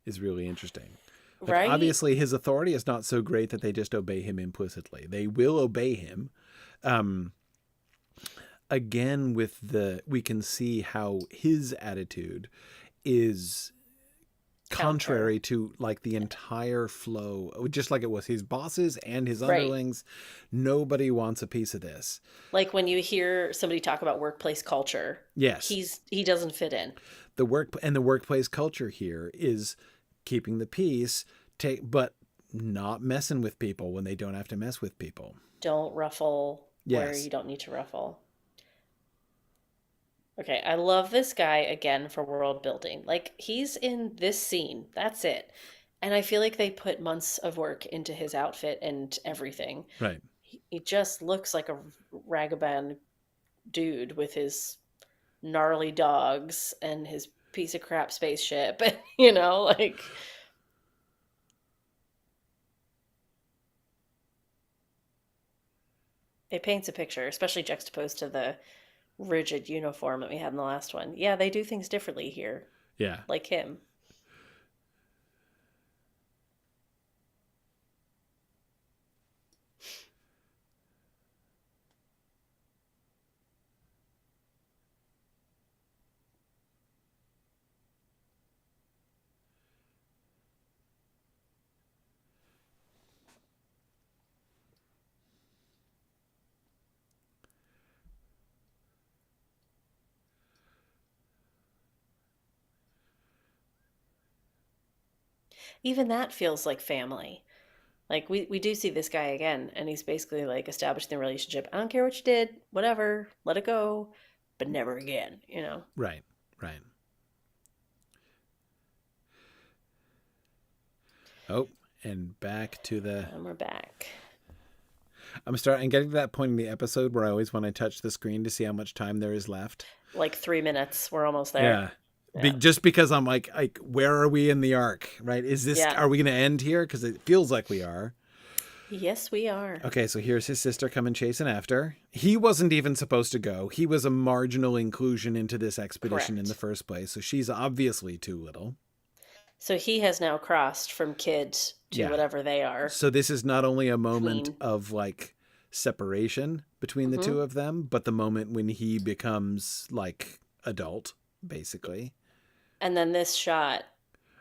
is really interesting. Like, right? Obviously, his authority is not so great that they just obey him implicitly. They will obey him. Again, we can see how his attitude is contrary to like the entire flow, just like it was his bosses and his underlings. Nobody wants a piece of this. Like when you hear somebody talk about workplace culture, yes, he doesn't fit in. The workplace culture here is keeping the peace, but not messing with people when they don't have to mess with people. Don't ruffle where you don't need to ruffle. Okay, I love this guy again for world building. Like, he's in this scene. That's it. And I feel like they put months of work into his outfit and everything. Right. He just looks like a ragavan dude with his gnarly dogs and his piece of crap spaceship. Like... It paints a picture, especially juxtaposed to the rigid uniform that we had in the last one. Yeah, they do things differently here. Yeah. Like him. Even that feels like family. Like we do see this guy again, and he's basically like establishing the relationship. I don't care what you did, whatever, let it go, but never again, Right. Oh, and back to the... And we're back. I'm getting to that point in the episode where I always want to touch the screen to see how much time there is left. Like 3 minutes. We're almost there. Yeah. Just because I'm like, where are we in the arc, right? Are we going to end here? Because it feels like we are. Yes, we are. Okay, so here's his sister coming chasing after. He wasn't even supposed to go. He was a marginal inclusion into this expedition in the first place. So she's obviously too little. So he has now crossed from kid to whatever they are. So this is not only a moment of like separation between the two of them, but the moment when he becomes like adult, basically. And then this shot,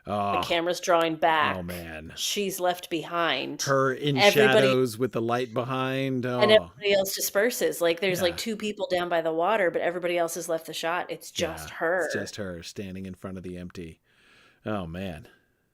the camera's drawing back. Oh, man. She's left behind. Her in shadows with the light behind. And everybody else disperses. Like there's like 2 people down by the water, but everybody else has left the shot. It's just her. It's just her standing in front of the empty Oh man.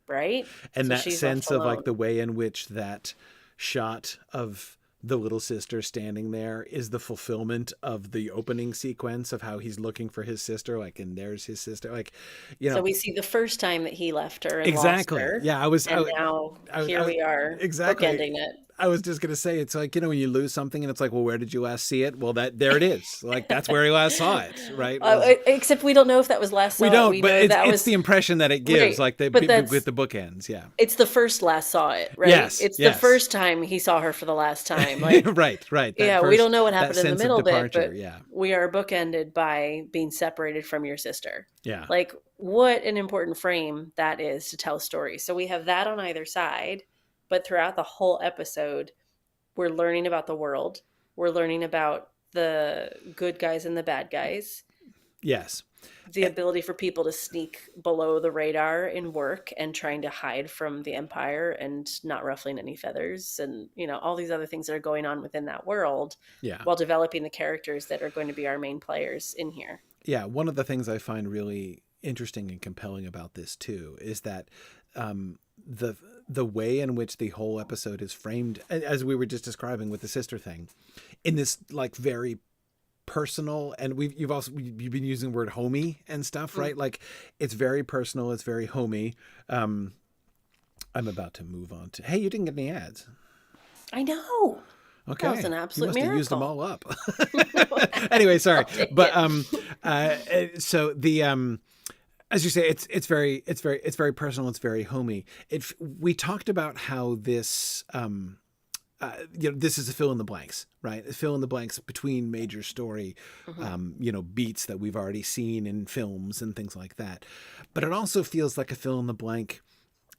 right? And So that she's left sense of like alone. the way in which that shot of the little sister standing there is the fulfillment of the opening sequence of how he's looking for his sister, like, and there's his sister, like, you So know. we see the first time that he left her and lost Exactly. her, Yeah, I was and now here we are exactly. bookending it. I was just gonna say, it's like, when you lose something and it's like, well, where did you last see it? Well, that there it is. Like, that's where you last saw it, right? Was Except we don't know if that was last we saw it. don't, We but know that it's was the impression that it gives, right. like But with that's the bookends. Yeah. it's the first last saw it, right? Yes. It's the Yes. first time he saw her for the last time. Like, Right. Right. yeah, we don't know what happened in the sense of middle bit, departure. but Yeah. we are bookended by being separated from your sister. Yeah. Like, what an important frame that is to tell stories. So we have that on either side, but throughout the whole episode, we're learning about the world. We're learning about the good guys and the bad guys. Yes. The ability for people to sneak below the radar in work and trying to hide from the Empire and not ruffling any feathers, and all these other things that are going on within that world. Yeah. While developing the characters that are going to be our main players in here. Yeah. One of the things I find really interesting and compelling about this too is that the way in which the whole episode is framed, as we were just describing with the sister thing, in this like very personal, and you've been using the word homey and stuff, right? Like, it's very personal, it's very homey. I'm about to move on to, hey, you didn't get any ads. I know. Okay, that was an absolute you must miracle. have used them all up. Anyway, sorry, but so the as you say, it's very personal, it's very homey. We talked about how this this is a fill in the blanks, right? Fill in the blanks between major story, beats that we've already seen in films and things like that. But it also feels like a fill in the blank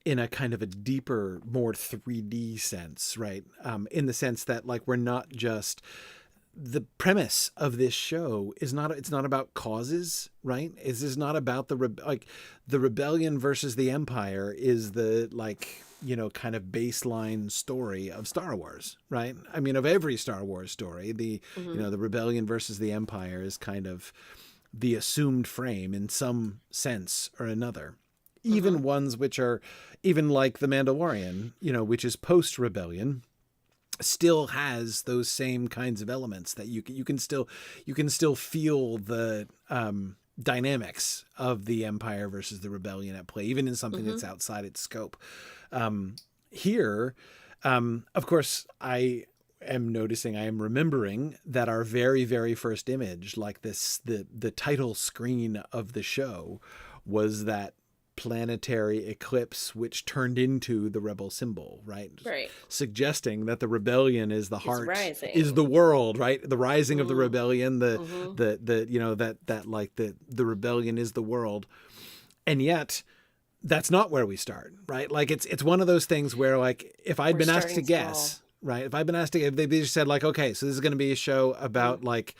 in a kind of a deeper, more 3D sense, right? In the sense that, like, we're not just, the premise of this show is not, it's not about causes, right? This is not about the rebellion versus the Empire is the, like, kind of baseline story of Star Wars, right? I mean, of every Star Wars story, the rebellion versus the Empire is kind of the assumed frame in some sense or another. Even ones which are, even like The Mandalorian, which is post-rebellion, still has those same kinds of elements that you can still feel the dynamics of the Empire versus the rebellion at play, even in something that's outside its scope. Here, of course, I am remembering that our very, very first image, like this, the title screen of the show, was that planetary eclipse which turned into the rebel symbol, right? Suggesting that the rebellion is the heart, is the world, right? The rising of the rebellion, the rebellion is the world. And yet that's not where we start, right? Like, it's one of those things where, like, if I'd been asked to guess, right? If I'd been asked to, if they just said, like, okay, so this is going to be a show about like,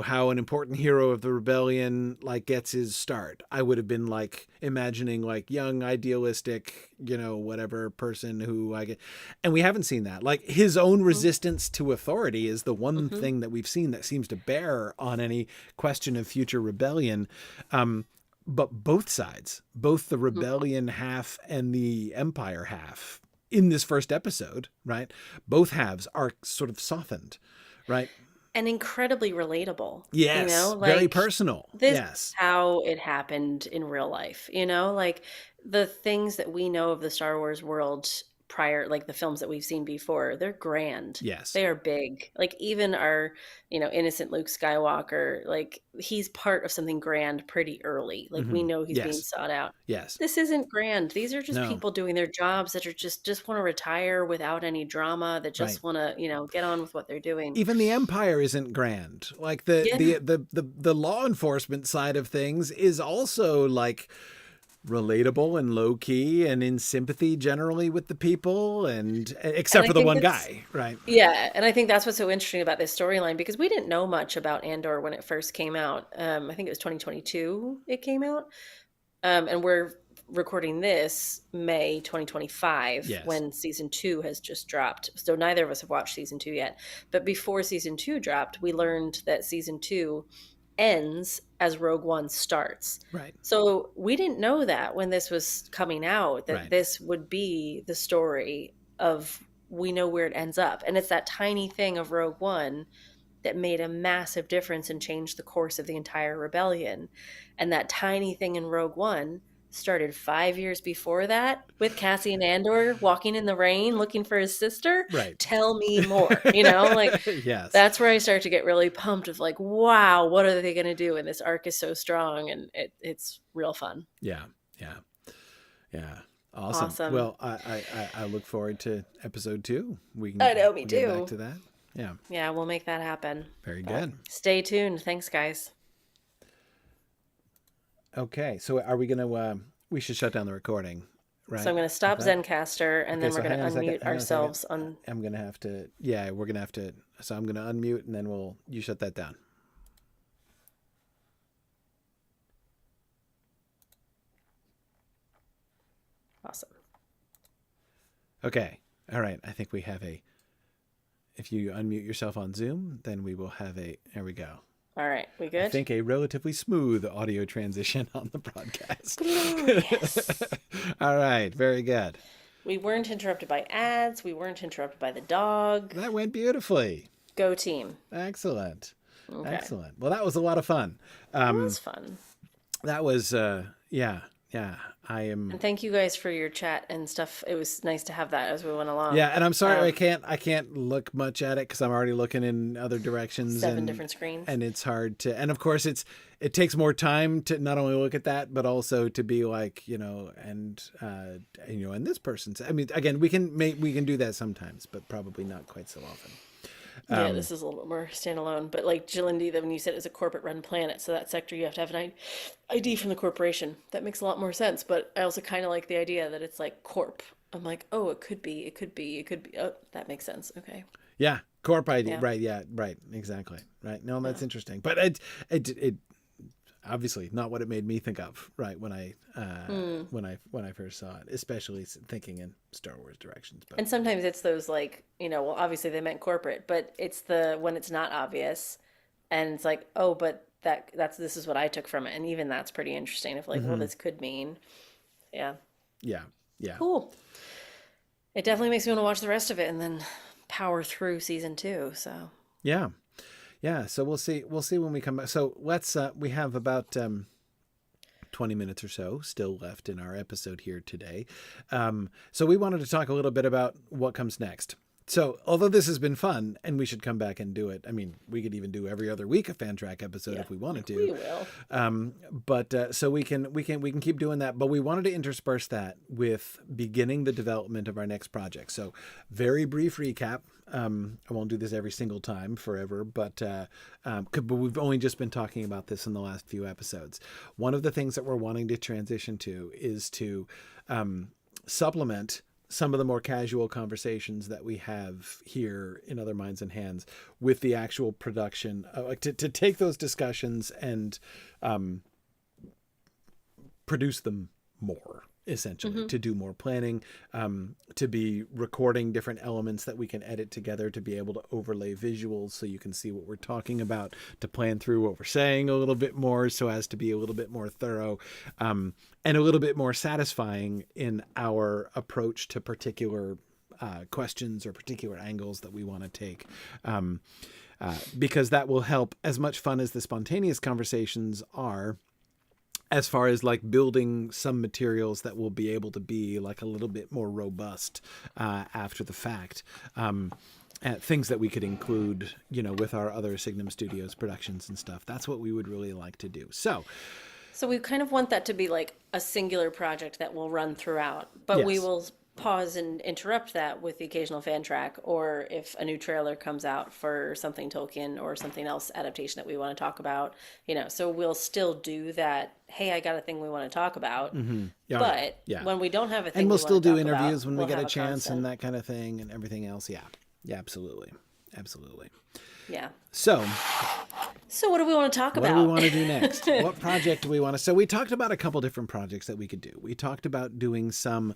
how an important hero of the rebellion, like, gets his start, I would have been like imagining, like, young, idealistic, whatever person who and we haven't seen that. Like, his own resistance to authority is the one thing that we've seen that seems to bear on any question of future rebellion. But both sides, both the rebellion half and the Empire half, in this first episode, right? Both halves are sort of softened, right? And incredibly relatable. Yes. Very personal. This is how it happened in real life. Like, the things that we know of the Star Wars world prior, like the films that we've seen before, they're grand. Yes. They are big. Like, even our, innocent Luke Skywalker, like, he's part of something grand pretty early. Like, we know he's being sought out. Yes. This isn't grand. These are just people doing their jobs that are just want to retire without any drama, that just want to, get on with what they're doing. Even the Empire isn't grand. Like, the law enforcement side of things is also, like, relatable and low key and in sympathy generally with the people, and except for the one guy, right? Yeah, and I think that's what's so interesting about this storyline, because we didn't know much about Andor when it first came out. I think it was 2022 it came out, and we're recording this May 2025 when season 2 has just dropped. So neither of us have watched season 2 yet, but before season 2 dropped, we learned that season 2 ends as Rogue One starts. Right. So we didn't know that when this was coming out, that Right. this would be the story of, we know where it ends up. And it's that tiny thing of Rogue One that made a massive difference and changed the course of the entire rebellion. And that tiny thing in Rogue One started 5 years before that with Cassian Andor walking in the rain looking for his sister. Right. Tell me more, like Yes. that's where I start to get really pumped of like, wow, what are they going to do? And this arc is so strong, and it's real fun. Yeah. Awesome. Well, I look forward to episode 2. I know, me get too. back to that. Yeah, we'll make that happen. Very good. Stay tuned. Thanks, guys. Okay, so are we gonna? We should shut down the recording, right? So I'm going to stop Zencaster, and then we're going to unmute ourselves. I'm going to have to. Yeah, we're going to have to. So I'm going to unmute, and then you shut that down. Awesome. Okay. All right. I think we have if you unmute yourself on Zoom, then we will have there we go. All right. We good? I think a relatively smooth audio transition on the broadcast. All right. Very good. We weren't interrupted by ads. We weren't interrupted by the dog. That went beautifully. Go team. Excellent. Okay. Excellent. Well, that was a lot of fun. That was fun. That was, yeah. And thank you guys for your chat and stuff. It was nice to have that as we went along. Yeah, and I'm sorry I can't look much at it because I'm already looking in other directions. 7 different screens. And it's hard to, and of course it takes more time to not only look at that, but also to be like, and this person's, I mean, again, we can do that sometimes, but probably not quite so often. Yeah, this is a little bit more standalone. But like Jilindi, when you said it was a corporate-run planet, so that sector you have to have an ID from the corporation. That makes a lot more sense. But I also kind of like the idea that it's like corp. I'm like, oh, it could be. Oh, that makes sense. Okay. Yeah, corp ID. Yeah. Right. Yeah. Right. Exactly. Right. No, that's interesting. But it obviously not what it made me think of. Right when I first saw it, especially thinking in Star Wars directions. But. And sometimes it's those like, well, obviously they meant corporate, but it's when it's not obvious, and it's like, oh, but this is what I took from it, and even that's pretty interesting. If like, well, this could mean, yeah. Cool. It definitely makes me want to watch the rest of it and then power through season 2. So yeah. So we'll see when we come back. So let's we have about 20 minutes or so still left in our episode here today. So we wanted to talk a little bit about what comes next. So although this has been fun and we should come back and do it, I mean, we could even do every other week a FanTrack episode if we wanted to. We will. But so we can keep doing that. But we wanted to intersperse that with beginning the development of our next project. So very brief recap. I won't do this every single time forever, but we've only just been talking about this in the last few episodes. One of the things that we're wanting to transition to is to supplement some of the more casual conversations that we have here in Other Minds and Hands with the actual production, to take those discussions and produce them more, essentially, to do more planning, to be recording different elements that we can edit together, to be able to overlay visuals so you can see what we're talking about, to plan through what we're saying a little bit more so as to be a little bit more thorough, and a little bit more satisfying in our approach to particular questions or particular angles that we want to take. Because that will help, as much fun as the spontaneous conversations are, as far as like building some materials that will be able to be like a little bit more robust after the fact. Things that we could include, with our other Signum Studios productions and stuff. That's what we would really like to do. So we kind of want that to be like a singular project that will run throughout, but we will pause and interrupt that with the occasional fan track, or if a new trailer comes out for something Tolkien or something else adaptation that we want to talk about, so we'll still do that. Hey, I got a thing we want to talk about. But when we don't have a thing, and we'll still do interviews when we get a chance and that kind of thing and everything else. Yeah, absolutely. Yeah. So what do we want to talk about? What do we want to do next? What project do we want to... So we talked about a couple different projects that we could do. We talked about doing some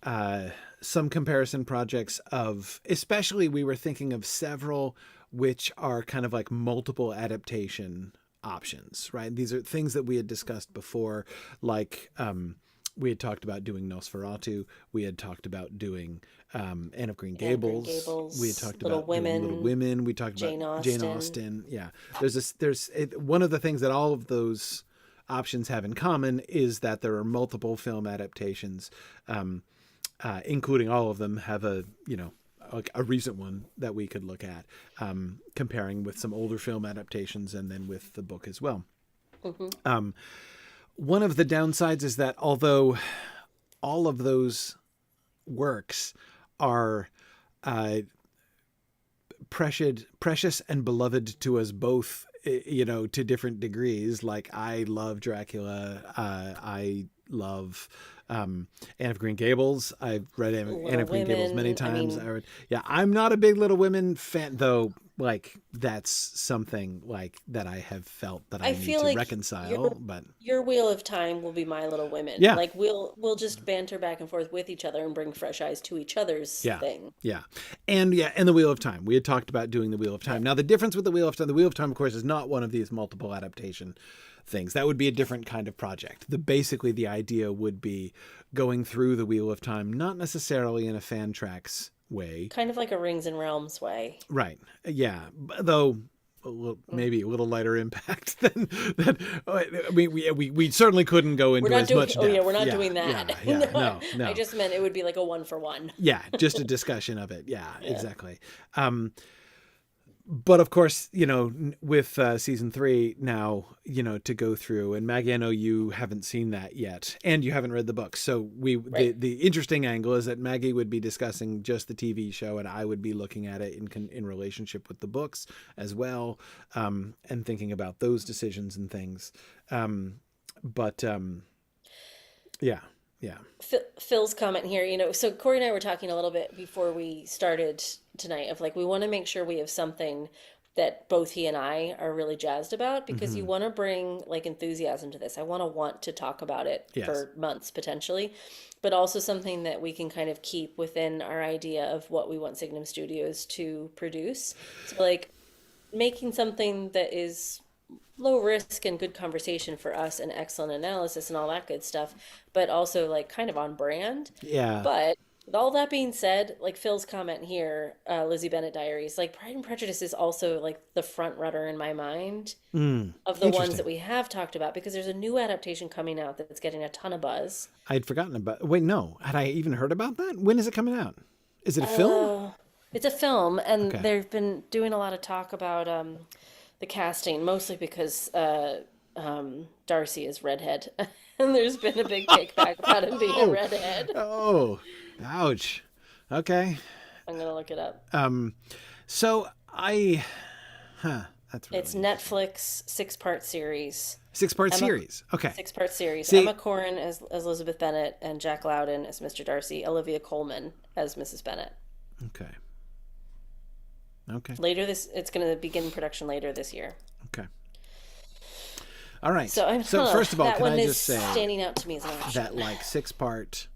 comparison projects of... Especially, we were thinking of several which are kind of like multiple adaptation options, right? These are things that we had discussed before, like we had talked about doing Nosferatu. We had talked about doing Anne of Green Gables. We had talked about doing Little Women. We talked about Jane Austen. Yeah, there's one of the things that all of those options have in common is that there are multiple film adaptations, including all of them have a recent one that we could look at, comparing with some older film adaptations and then with the book as well. Mm-hmm. One of the downsides is that although all of those works are precious and beloved to us both, to different degrees, like I love Dracula, I love Anne of Green Gables. I've read Anne of Green Gables many times. I'm not a big Little Women fan, though. Like that's something like that I have felt that I need to reconcile. But your Wheel of Time will be my Little Women. Yeah, like we'll just banter back and forth with each other and bring fresh eyes to each other's thing. And the Wheel of Time. We had talked about doing the Wheel of Time. Now the difference with the Wheel of Time, of course, is not one of these multiple adaptation things. That would be a different kind of project. Basically the idea would be going through the Wheel of Time, not necessarily in a FanTracks way, kind of like a Rings and Realms way, right? Yeah, though maybe a little lighter impact than that. I mean, we certainly couldn't go into as much depth. We're not doing that. No. I just meant it would be like a 1-for-1. Yeah, just a discussion of it. Yeah. Exactly. But of course, with season 3 now, to go through, and Maggie, I know you haven't seen that yet, and you haven't read the book. So the interesting angle is that Maggie would be discussing just the TV show, and I would be looking at it in relationship with the books as well, and thinking about those decisions and things. Yeah. Phil's comment here, so Corey and I were talking a little bit before we started tonight of like, we want to make sure we have something that both he and I are really jazzed about, because you want to bring like enthusiasm to this. I want to talk about it for months potentially, but also something that we can kind of keep within our idea of what we want Signum Studios to produce. So like making something that is low risk and good conversation for us and excellent analysis and all that good stuff, but also like kind of on brand. Yeah. But with all that being said, like Phil's comment here, Lizzie Bennet Diaries, like Pride and Prejudice is also like the front runner in my mind of the ones that we have talked about, because there's a new adaptation coming out that's getting a ton of buzz. I'd forgotten about. Wait, no, had I even heard about that? When is it coming out? Is it a film? It's a film, and they've been doing a lot of talk about the casting, mostly because Darcy is redhead, and there's been a big kickback about him being a redhead. Oh, ouch. Okay. I'm gonna look it up. So that's really it's Netflix 6-part series. 6-part series. Okay. 6-part series. Emma Corrin as Elizabeth Bennet, and Jack Lowden as Mr. Darcy. Olivia Colman as Mrs. Bennet. Okay. It's going to begin production later this year. Okay. All right. So first of all, can I just say standing out to me as an option. That like 6-part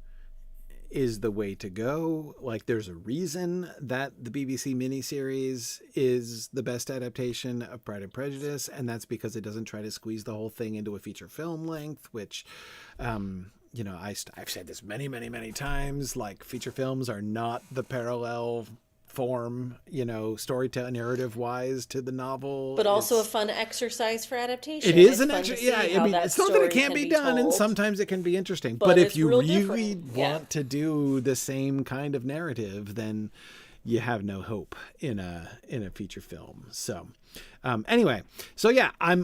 is the way to go. Like there's a reason that the BBC miniseries is the best adaptation of Pride and Prejudice, and that's because it doesn't try to squeeze the whole thing into a feature film length, which I've said this many, many, many times. Like feature films are not the parallel form, storytelling narrative wise to the novel, but also a fun exercise for adaptation. It is an exercise. Yeah, I mean, it's not that it can't be done, and sometimes it can be interesting. But if you really want to do the same kind of narrative, then you have no hope in a feature film. So, anyway, so yeah, I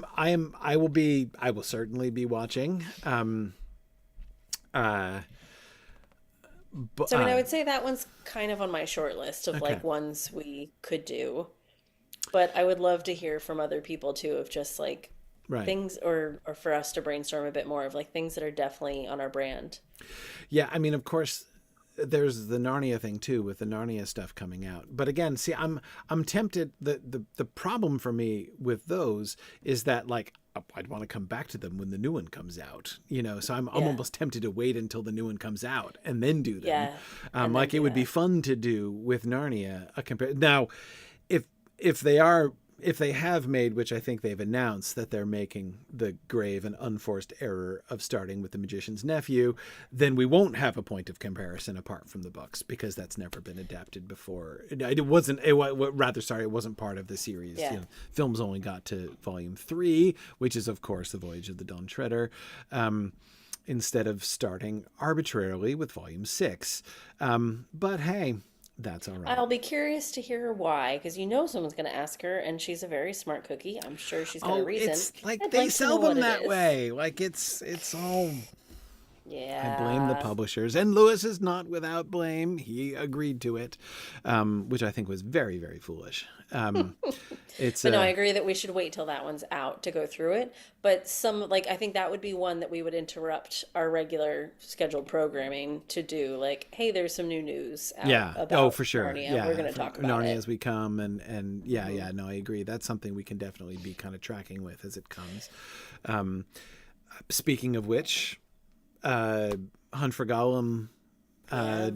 will certainly be watching. So I would say that one's kind of on my short list of like ones we could do, but I would love to hear from other people too, of just like things, or for us to brainstorm a bit more of like things that are definitely on our brand. Yeah, I mean, of course, there's the Narnia thing too, with the Narnia stuff coming out. But again, see, I'm tempted. The problem for me with those is that like I'd want to come back to them when the new one comes out, so I'm almost tempted to wait until the new one comes out and then do them. Like it would be fun to do with Narnia. Now, if they have made, which I think they've announced that they're making the grave and unforced error of starting with the magician's nephew, then we won't have a point of comparison apart from the books, because that's never been adapted before. It wasn't part of the series. Yeah. You know, films only got to volume 3, which is of course The Voyage of the Dawn Treader, instead of starting arbitrarily with volume 6. But hey, that's all right. I'll be curious to hear why, because someone's going to ask her, and she's a very smart cookie. I'm sure she's got a reason. It's like I'd they like to sell know them what it that is. way. Like it's all. Yeah. I blame the publishers, and Lewis is not without blame. He agreed to it, which I think was very, very foolish. But no, I agree that we should wait till that one's out to go through it. But I think that would be one that we would interrupt our regular scheduled programming to do. Like, hey, there's some new news out about for sure. Narnia. Yeah, We're going to talk about Narnia it as we come, and no, I agree. That's something we can definitely be kind of tracking with as it comes. Speaking of which, Hunt for Gollum,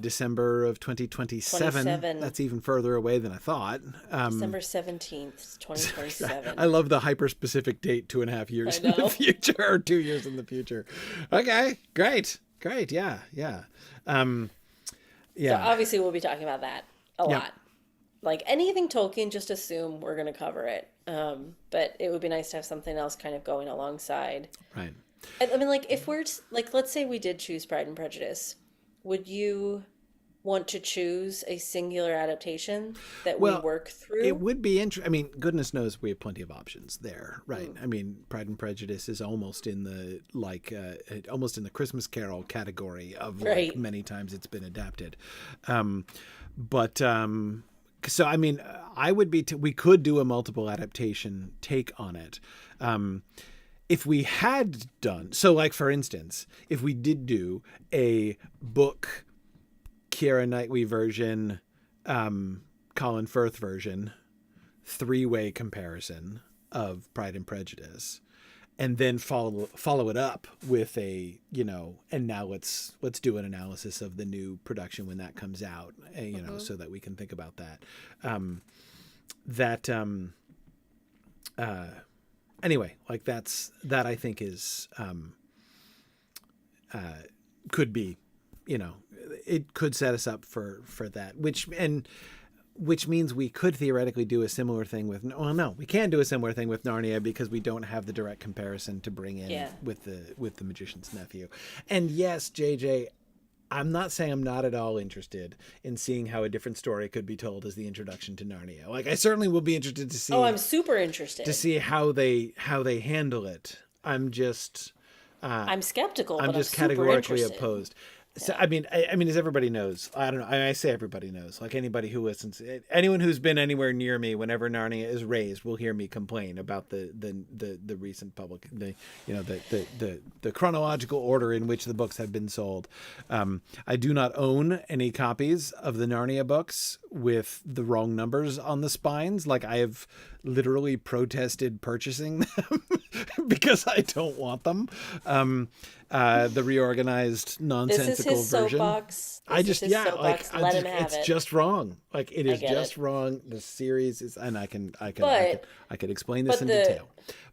December of 2027. 27. That's even further away than I thought. December 17th, 2027. I love the hyper-specific date, 2.5 years in the future, or 2 years in the future. Okay, great. Yeah. So obviously we'll be talking about that a lot. Like anything Tolkien, just assume we're going to cover it. But it would be nice to have something else kind of going alongside. Right. I mean, like, if we're, like, let's say we did choose Pride and Prejudice, would you want to choose a singular adaptation that we work through? It would be interesting. I mean, goodness knows we have plenty of options there, right? I mean, Pride and Prejudice is almost in the, almost in the Christmas Carol category of, many times it's been adapted. So, I mean, we could do a multiple adaptation take on it. If we had done, so like for instance, if we did do a book, Keira Knightley version, Colin Firth version, 3-way comparison of Pride and Prejudice, and then follow it up with a, and now let's do an analysis of the new production when that comes out, so that we can think about that. Anyway, like that I think is, could be, it could set us up for that, which means we could theoretically do a similar thing with, we can do a similar thing with Narnia because we don't have the direct comparison to bring in with the Magician's Nephew. And yes, JJ, I'm not saying I'm not at all interested in seeing how a different story could be told as the introduction to Narnia. Like, I certainly will be interested to see. Oh, I'm super interested to see how they handle it. I'm just, I'm skeptical. I'm but just I'm categorically opposed. So, I mean, as everybody knows, I don't know. I say everybody knows, like anybody who listens, anyone who's been anywhere near me whenever Narnia is raised will hear me complain about the recent public, the chronological order in which the books have been sold. I do not own any copies of the Narnia books with the wrong numbers on the spines. Like, I have literally protested purchasing them because I don't want them. The reorganized nonsensical this is his version. Soapbox. Let him have it. Just wrong. Like, it is just wrong. The series is, and I could explain this in detail.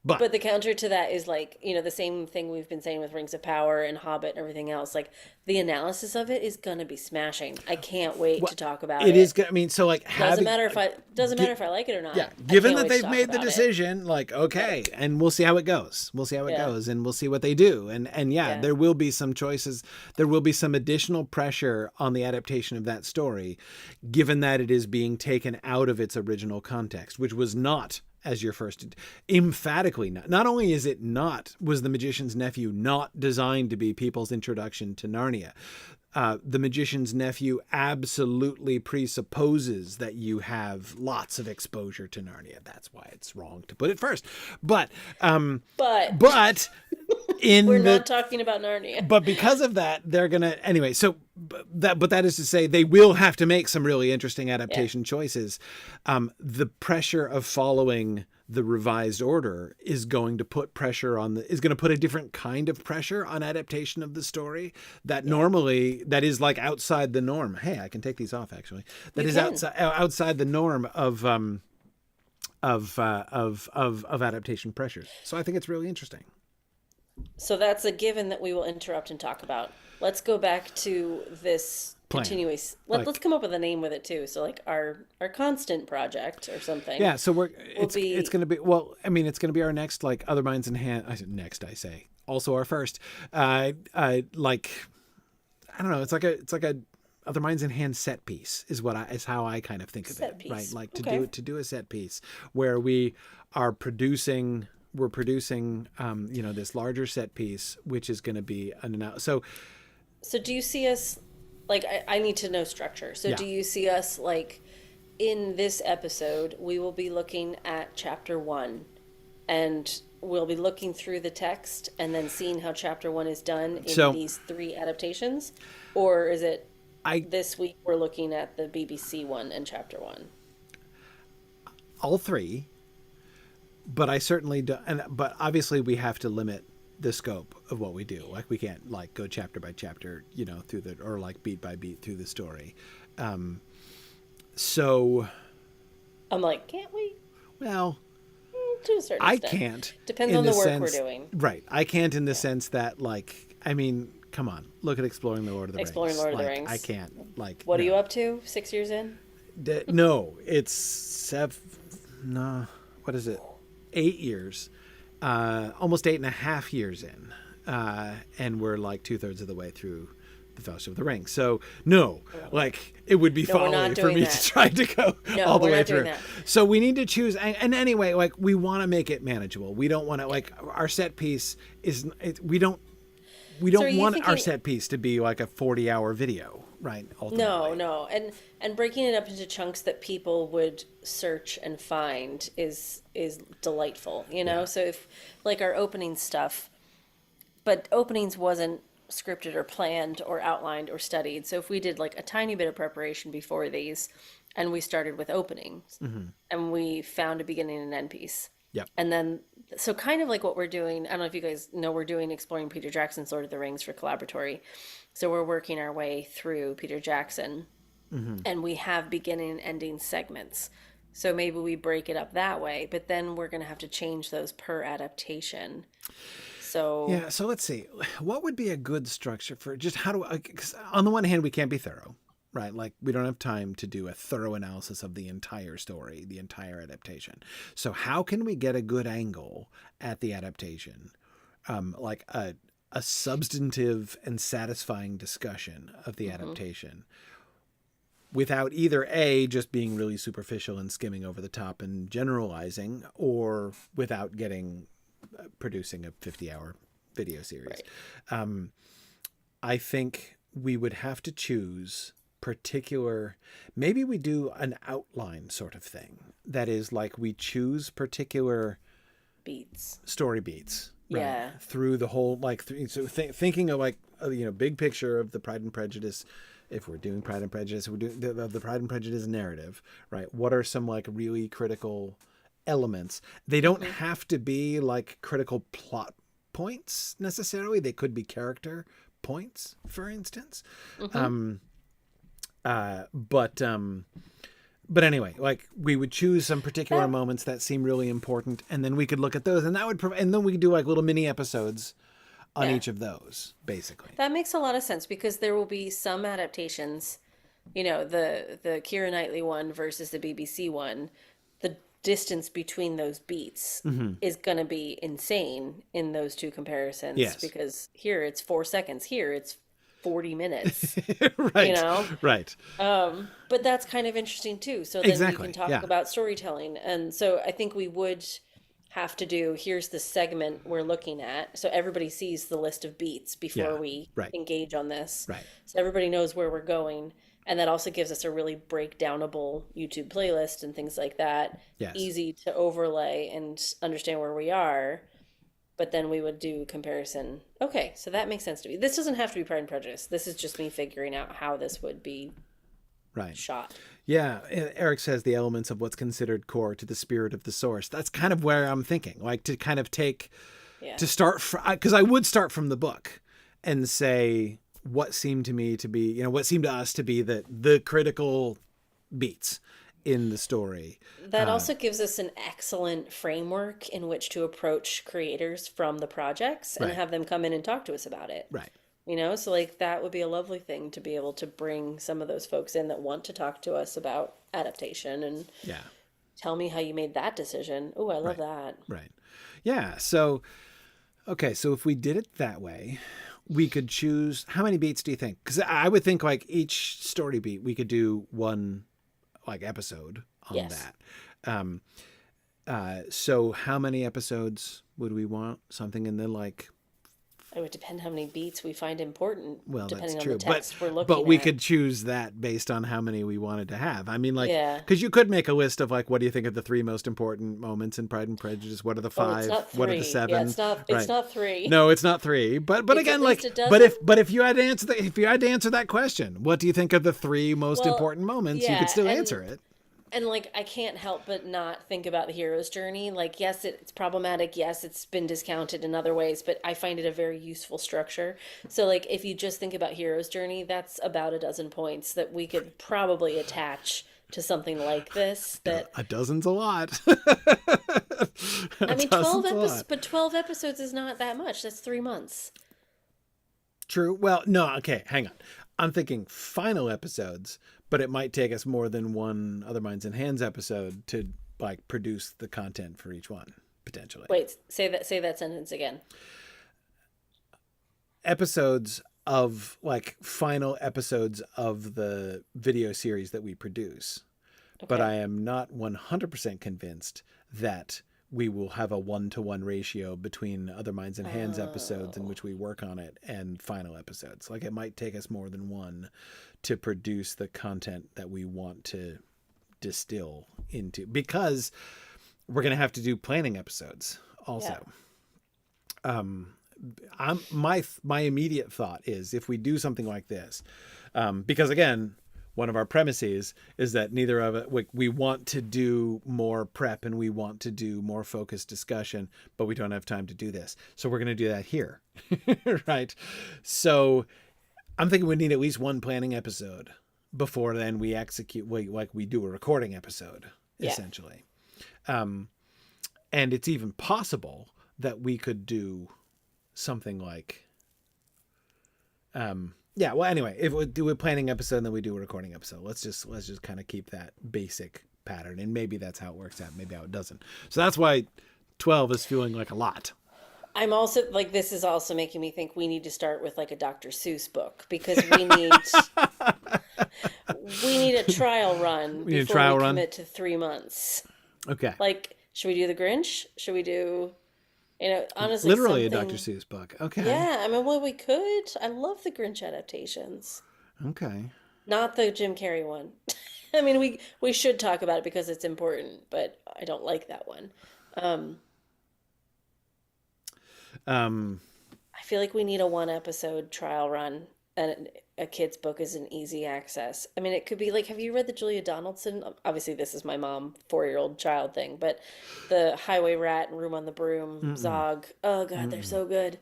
But the counter to that is, like, the same thing we've been saying with Rings of Power and Hobbit and everything else. Like, the analysis of it is gonna be smashing. I can't wait to talk about it. It is good. I mean, so like, doesn't matter if I like it or not. Yeah, given that they've made the decision, like, okay, and we'll see how it goes. We'll see how it goes, and we'll see what they do. And there will be some choices. There will be some additional pressure on the adaptation of that story, given that it is being taken out of its original context, which was not, as your first, emphatically not. Not only is it not, was The Magician's Nephew not designed to be people's introduction to Narnia. The Magician's Nephew absolutely presupposes that you have lots of exposure to Narnia. That's why it's wrong to put it first. But we're not talking about Narnia. But because of that, they're gonna anyway. So that is to say, they will have to make some really interesting adaptation choices. The pressure of following the revised order is going to put a different kind of pressure on adaptation of the story that normally, that is like outside the norm. Hey, I can take these off actually. That is outside the norm of of adaptation pressures. So I think it's really interesting. So that's a given that we will interrupt and talk about. Let's go back to this continuous. Let's come up with a name with it too. So like our constant project or something. Yeah. So it's going to be, well, I mean, it's going to be our next, like, Other Minds in Hand. I say also our first, like, I don't know. It's like a Other Minds in Hand set piece is how I kind of think of it, right? Like to do a set piece where we are producing. We're producing, this larger set piece, which is going to be So do you see us, like, I need to know structure. So do you see us, like, in this episode, we will be looking at chapter 1 and we'll be looking through the text and then seeing how chapter 1 is done in these 3 adaptations? Or is it this week we're looking at the BBC one and chapter 1? All 3. But I certainly do, but obviously we have to limit the scope of what we do. Like, we can't, like, go chapter by chapter, or like beat by beat through the story. So I'm like, can't we? Well, to a certain extent. I can't. Depends on the work we're doing. Right. I can't in the sense that, like, I mean, come on, look at Exploring the Lord of the Rings. Exploring Lord of the Rings. I can't, like. What are you up to? 6 years in? No, it's what is it? 8 years, almost 8.5 years in, and we're like 2/3 of the way through the Fellowship of the Ring. So no, like, it would be folly for me to try to go all the way through. So we need to choose. And anyway, like, we want to make it manageable. We don't want to, like, our set piece is. We don't want our set piece to be like a 40-hour video, right? Ultimately. No, and breaking it up into chunks that people would search and find is delightful, Yeah. So if, like, our opening stuff, but openings wasn't scripted or planned or outlined or studied. So if we did, like, a tiny bit of preparation before these, and we started with openings, and we found a beginning and end piece. Yep. And then, so kind of like what we're doing, I don't know if you guys know, we're doing Exploring Peter Jackson's Lord of the Rings for Collaboratory. So we're working our way through Peter Jackson, and we have beginning and ending segments. So maybe we break it up that way, but then we're going to have to change those per adaptation. So yeah, so let's see. What would be a good structure for just because on the one hand, we can't be thorough, right? Like, we don't have time to do a thorough analysis of the entire story, the entire adaptation. So how can we get a good angle at the adaptation? Like a substantive and satisfying discussion of the adaptation without either A, just being really superficial and skimming over the top and generalizing, or without producing a 50-hour video series. Right. I think we would have to choose maybe we do an outline sort of thing. That is, like, we choose particular story beats. Right, yeah. Through the whole, like, thinking of, like, big picture of the Pride and Prejudice. If we're doing Pride and Prejudice, we're doing the Pride and Prejudice narrative, right? What are some, like, really critical elements? They don't have to be, like, critical plot points necessarily. They could be character points, for instance. But anyway, like, we would choose some particular moments that seem really important, and then we could look at those, and and then we could do, like, little mini episodes on each of those, basically. That makes a lot of sense, because there will be some adaptations, the Keira Knightley one versus the BBC one. The distance between those beats is going to be insane in those two comparisons. Yes. Because here it's 4 seconds, here it's 40 minutes. Right. Right. But that's kind of interesting too. So then we can talk about storytelling. And so I think we would have to do, here's the segment we're looking at. So everybody sees the list of beats before we engage on this. Right. So everybody knows where we're going. And that also gives us a really breakdownable YouTube playlist and things like that. Yes. Easy to overlay and understand where we are. But then we would do comparison. Okay, so that makes sense to me. This doesn't have to be Pride and Prejudice. This is just me figuring out how this would be shot. Yeah, Eric says the elements of what's considered core to the spirit of the source. That's kind of where I'm thinking, like, to kind of take, to start, because I would start from the book and say what seemed to me to be, what seemed to us to be the critical beats. in the story. That also gives us an excellent framework in which to approach creators from the projects and Right. have them come in and talk to us about it. Right. So like that would be a lovely thing to be able to bring some of those folks in that want to talk to us about adaptation and Yeah. tell me how you made that decision. Oh, I love that. Right. Yeah. So, okay. So if we did it that way, we could choose, how many beats do you think? Because I would think like each story beat, we could do one like episode on Yes. that. So how many episodes would we want? Something in the like, It would depend how many beats we find important, well, depending that's on true. the text we're looking But we at. could choose that based on how many we wanted to have. I mean, like, Yeah. because you could make a list of like, what do you think of the 3 most important moments in Pride and Prejudice? What are the 5? It's not 3. What are the 7? Yeah, it's not. Right. It's not 3. No, it's not 3. But It's again, at like, least a but if you had to answer that question, what do you think of the 3 most important moments? You could still answer it. And like I can't help but not think about the hero's journey. Like yes, it's problematic. Yes, it's been discounted in other ways, but I find it a very useful structure. So like if you just think about hero's journey, that's about a dozen points that we could probably attach to something like this. That A dozen's a lot. I mean, 12 episodes, but 12 episodes is not that much. That's 3 months. True. Well, no. Okay, hang on. I'm thinking final episodes, but it might take us more than one Other Minds and Hands episode to like produce the content for each one potentially. Wait, say that sentence again. Episodes of like final episodes of the video series that we produce. Okay. But I am not 100% convinced that we will have a 1-to-1 ratio between Other Minds and Hands episodes in which we work on it and final episodes. Like it might take us more than one to produce the content that we want to distill into, because we're going to have to do planning episodes also. Yeah. My immediate thought is if we do something like this, because again, one of our premises is that neither of it, we want to do more prep and we want to do more focused discussion, but we don't have time to do this. So we're going to do that here. Right. So I'm thinking we need at least one planning episode before then we execute, like we do a recording episode, essentially. And it's even possible that we could do something like, yeah, well, anyway, if we do a planning episode and then we do a recording episode, let's just kind of keep that basic pattern, and maybe that's how it works out, maybe how it doesn't. So that's why 12 is feeling like a lot. I'm also like, this is also making me think we need to start with like a Dr. Seuss book, because we need a trial run before we commit to 3 months. Okay. Like, should we do the Grinch? Should we do, honestly, literally a Dr. Seuss book? Okay. Yeah, I mean, well, we could. I love the Grinch adaptations. Okay. Not the Jim Carrey one. I mean, we should talk about it because it's important, but I don't like that one. I feel like we need a 1-episode trial run, and a kid's book is an easy access. I mean, it could be like, have you read the Julia Donaldson? Obviously, this is my mom, 4-year-old child thing, but the Highway Rat and Room on the Broom, Zog. Oh, God, they're so good.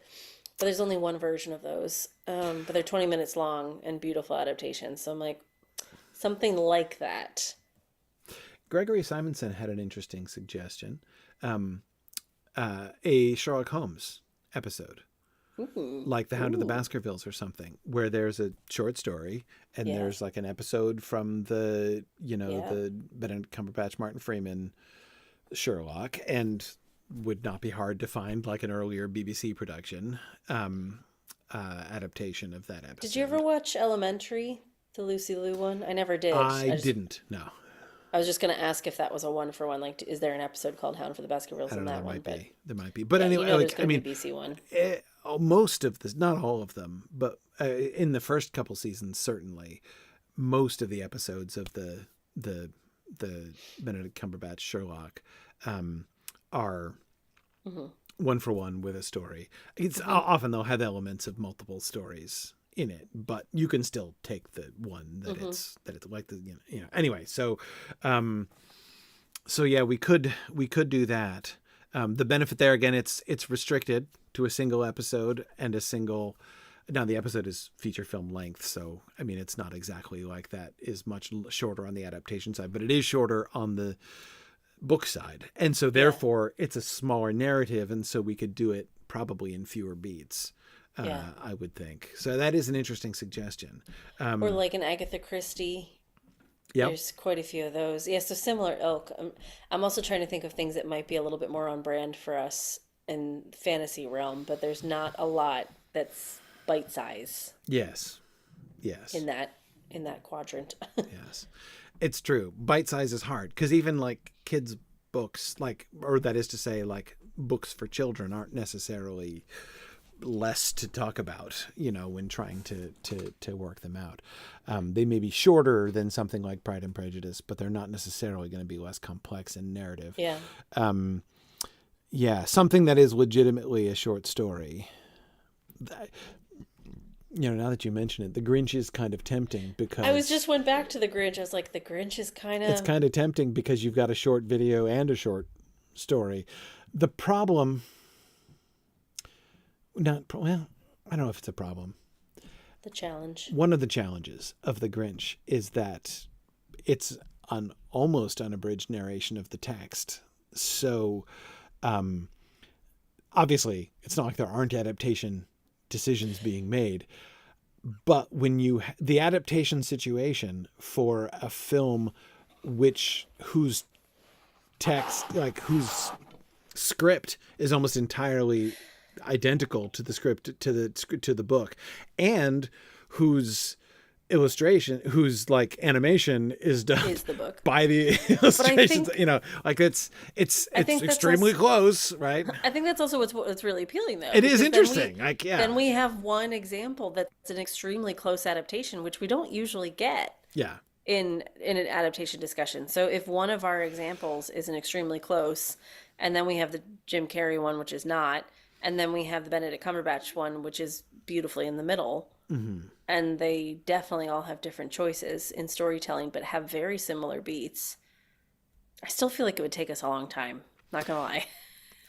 But there's only one version of those. But they're 20 minutes long and beautiful adaptations. So I'm like, something like that. Gregory Simonson had an interesting suggestion. A Sherlock Holmes episode. Ooh. Like The Hound of the Baskervilles or something, where there's a short story and there's like an episode from the Benedict Cumberbatch, Martin Freeman Sherlock, and would not be hard to find like an earlier BBC production adaptation of that episode. Did you ever watch Elementary, the Lucy Liu one? I never did. I didn't, no. I was just going to ask if that was a 1-for-1. Like, is there an episode called Hound for the Baskervilles in that one? There might be. But anyway, like, I mean, BBC one. Most of this, not all of them, but in the first couple seasons, certainly, most of the episodes of the Benedict Cumberbatch Sherlock are 1-for-1 with a story. It's often they'll have elements of multiple stories in it, but you can still take the one that it's like the anyway. So yeah, we could do that. The benefit there again, it's restricted to a single episode and a single Now the episode is feature film length, so I mean it's not exactly like that. Is much shorter on the adaptation side, but it is shorter on the book side, and so therefore it's a smaller narrative, and so we could do it probably in fewer beats. I would think. So that is an interesting suggestion. Or like an Agatha Christie. Yep. There's quite a few of those. Yeah, so similar ilk. I'm also trying to think of things that might be a little bit more on brand for us in fantasy realm, but there's not a lot that's bite size. Yes. In that quadrant. Yes. It's true. Bite size is hard because even like kids' books, or that is to say, like books for children aren't necessarily less to talk about, when trying to work them out. They may be shorter than something like Pride and Prejudice, but they're not necessarily going to be less complex in narrative. Yeah. Something that is legitimately a short story. Now that you mention it, The Grinch is kind of tempting because I went back to The Grinch. I was like, The Grinch is it's kind of tempting because you've got a short video and a short story. The problem, I don't know if it's a problem. The challenge. One of the challenges of The Grinch is that it's an almost unabridged narration of the text. So, obviously, it's not like there aren't adaptation decisions being made, but when the adaptation situation for a film whose text, whose script is almost entirely identical to the script to the book, and whose animation is done is the book by the illustrations. It's extremely close, right? I think that's also what's really appealing, though. It is interesting. Then we have one example that's an extremely close adaptation, which we don't usually get. Yeah. In an adaptation discussion. So if one of our examples is an extremely close, and then we have the Jim Carrey one, which is not, and then we have the Benedict Cumberbatch one, which is beautifully in the middle. Mm-hmm. And they definitely all have different choices in storytelling, but have very similar beats. I still feel like it would take us a long time. Not gonna lie.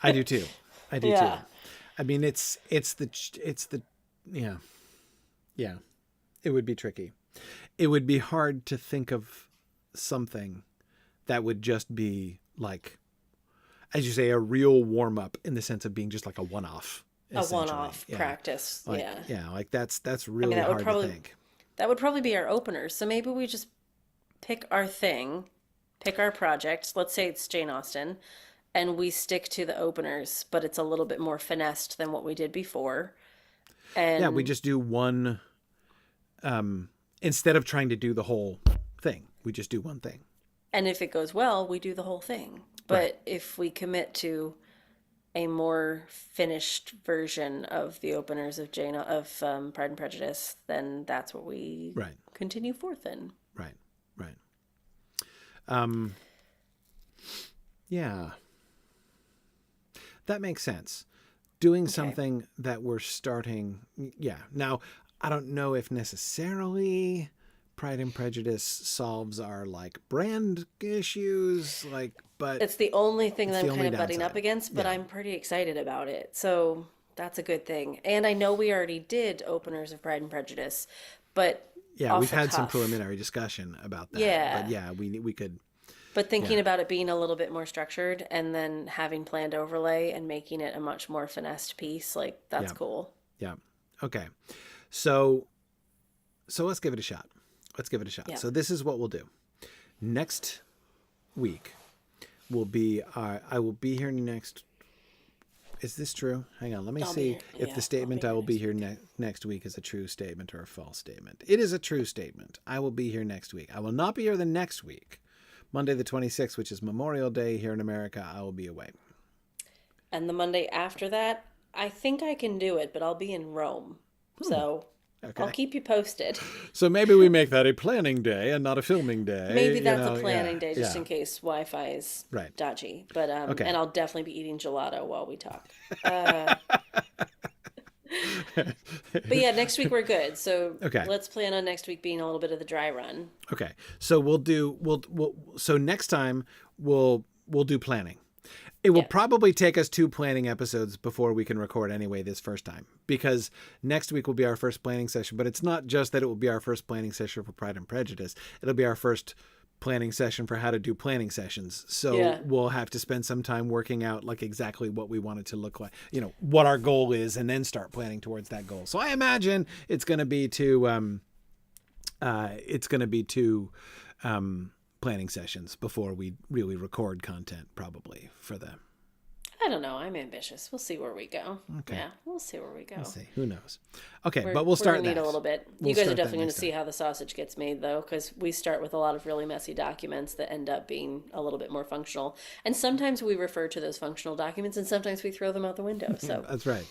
I do too. Too. I mean, it's the It would be tricky. It would be hard to think of something that would just be like, as you say, a real warm up in the sense of being just like a one-off. A one-off practice. That's really hard to think. That would probably be our opener. So maybe we just pick our thing, pick our project. Let's say it's Jane Austen, and we stick to the openers, but it's a little bit more finessed than what we did before. And we just do one, instead of trying to do the whole thing, we just do one thing. And if it goes well, we do the whole thing. But if we commit to a more finished version of the openers of Pride and Prejudice, then that's what we continue forth in. Right. Yeah. That makes sense. Doing something that we're starting. Yeah. Now, I don't know if necessarily Pride and Prejudice solves our brand issues, but it's the only thing that I'm kind of butting up against, but I'm pretty excited about it. So that's a good thing. And I know we already did openers of Pride and Prejudice, but we've had some preliminary discussion about that. Yeah. But we could. But thinking about it being a little bit more structured and then having planned overlay and making it a much more finessed piece, that's cool. Yeah. Okay. So let's give it a shot. Yeah. So this is what we'll do. Next week will be I will be here next. Is this true? Hang on. Let me see if the statement I will be here next week is a true statement or a false statement. It is a true statement. I will be here next week. I will not be here the next week. Monday the 26th, which is Memorial Day here in America, I will be away. And the Monday after that, I think I can do it, but I'll be in Rome. So I'll keep you posted. So maybe we make that a planning day and not a filming day. Maybe that's a planning day just in case Wi-Fi is dodgy. But and I'll definitely be eating gelato while we talk. But yeah, next week we're good. So let's plan on next week being a little bit of the dry run. Okay. So so next time we'll do planning. It will Yeah. probably take us 2 planning episodes before we can record anyway this first time, because next week will be our first planning session. But it's not just that it will be our first planning session for Pride and Prejudice. It'll be our first planning session for how to do planning sessions. So we'll have to spend some time working out like exactly what we want it to look like, you know, what our goal is, and then start planning towards that goal. So I imagine it's going to be two planning sessions before we really record content, probably, for them. I don't know. I'm ambitious. We'll see where we go. Okay. Yeah, we'll see where we go. We'll see. Who knows? Okay, but we'll start that. Need a little bit. You guys are definitely going to see how the sausage gets made, though, because we start with a lot of really messy documents that end up being a little bit more functional. And sometimes we refer to those functional documents, and sometimes we throw them out the window. So That's right.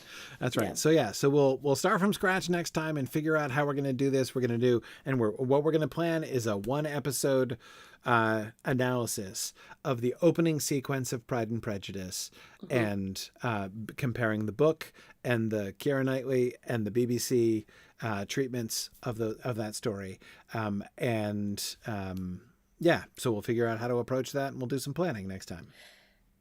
Yeah. So we'll start from scratch next time and figure out how we're going to do this. What we're going to plan is a 1-episode analysis of the opening sequence of Pride and Prejudice, and comparing the book and the Keira Knightley and the BBC treatments of that story. So we'll figure out how to approach that, and we'll do some planning next time.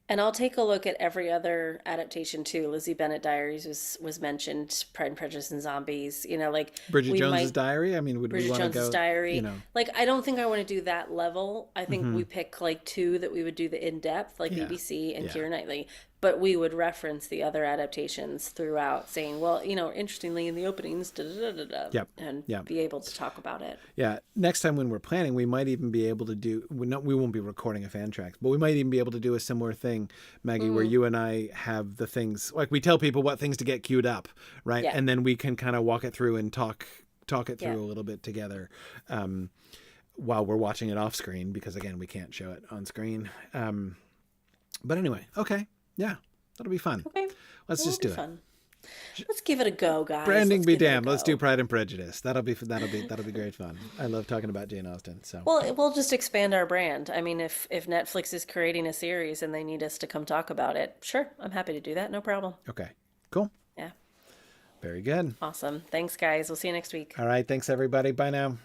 And I'll take a look at every other adaptation too. Lizzie Bennet Diaries was mentioned, Pride and Prejudice and Zombies. You know, like Bridget Jones's Diary. I mean, would we want to go? Bridget Jones's Diary. You know, like I don't think I want to do that level. I think we pick like 2 that we would do the in depth, like BBC and Keira Knightley. But we would reference the other adaptations throughout, saying, well, you know, interestingly, in the openings, and be able to talk about it. Yeah. Next time when we're planning, we might even be able to do, we won't be recording a FanTracks, but we might even be able to do a similar thing, Maggie, where you and I have the things, like we tell people what things to get queued up, right? Yeah. And then we can kind of walk it through and talk it through a little bit together while we're watching it off screen, because again, we can't show it on screen. But anyway, okay. Yeah, that'll be fun. Okay. Let's just do it. Fun. Let's give it a go, guys. Branding be damned. Let's do Pride and Prejudice. That'll be great fun. I love talking about Jane Austen. So we'll just expand our brand. I mean, if Netflix is creating a series and they need us to come talk about it, sure, I'm happy to do that. No problem. Okay. Cool. Yeah. Very good. Awesome. Thanks, guys. We'll see you next week. All right. Thanks, everybody. Bye now.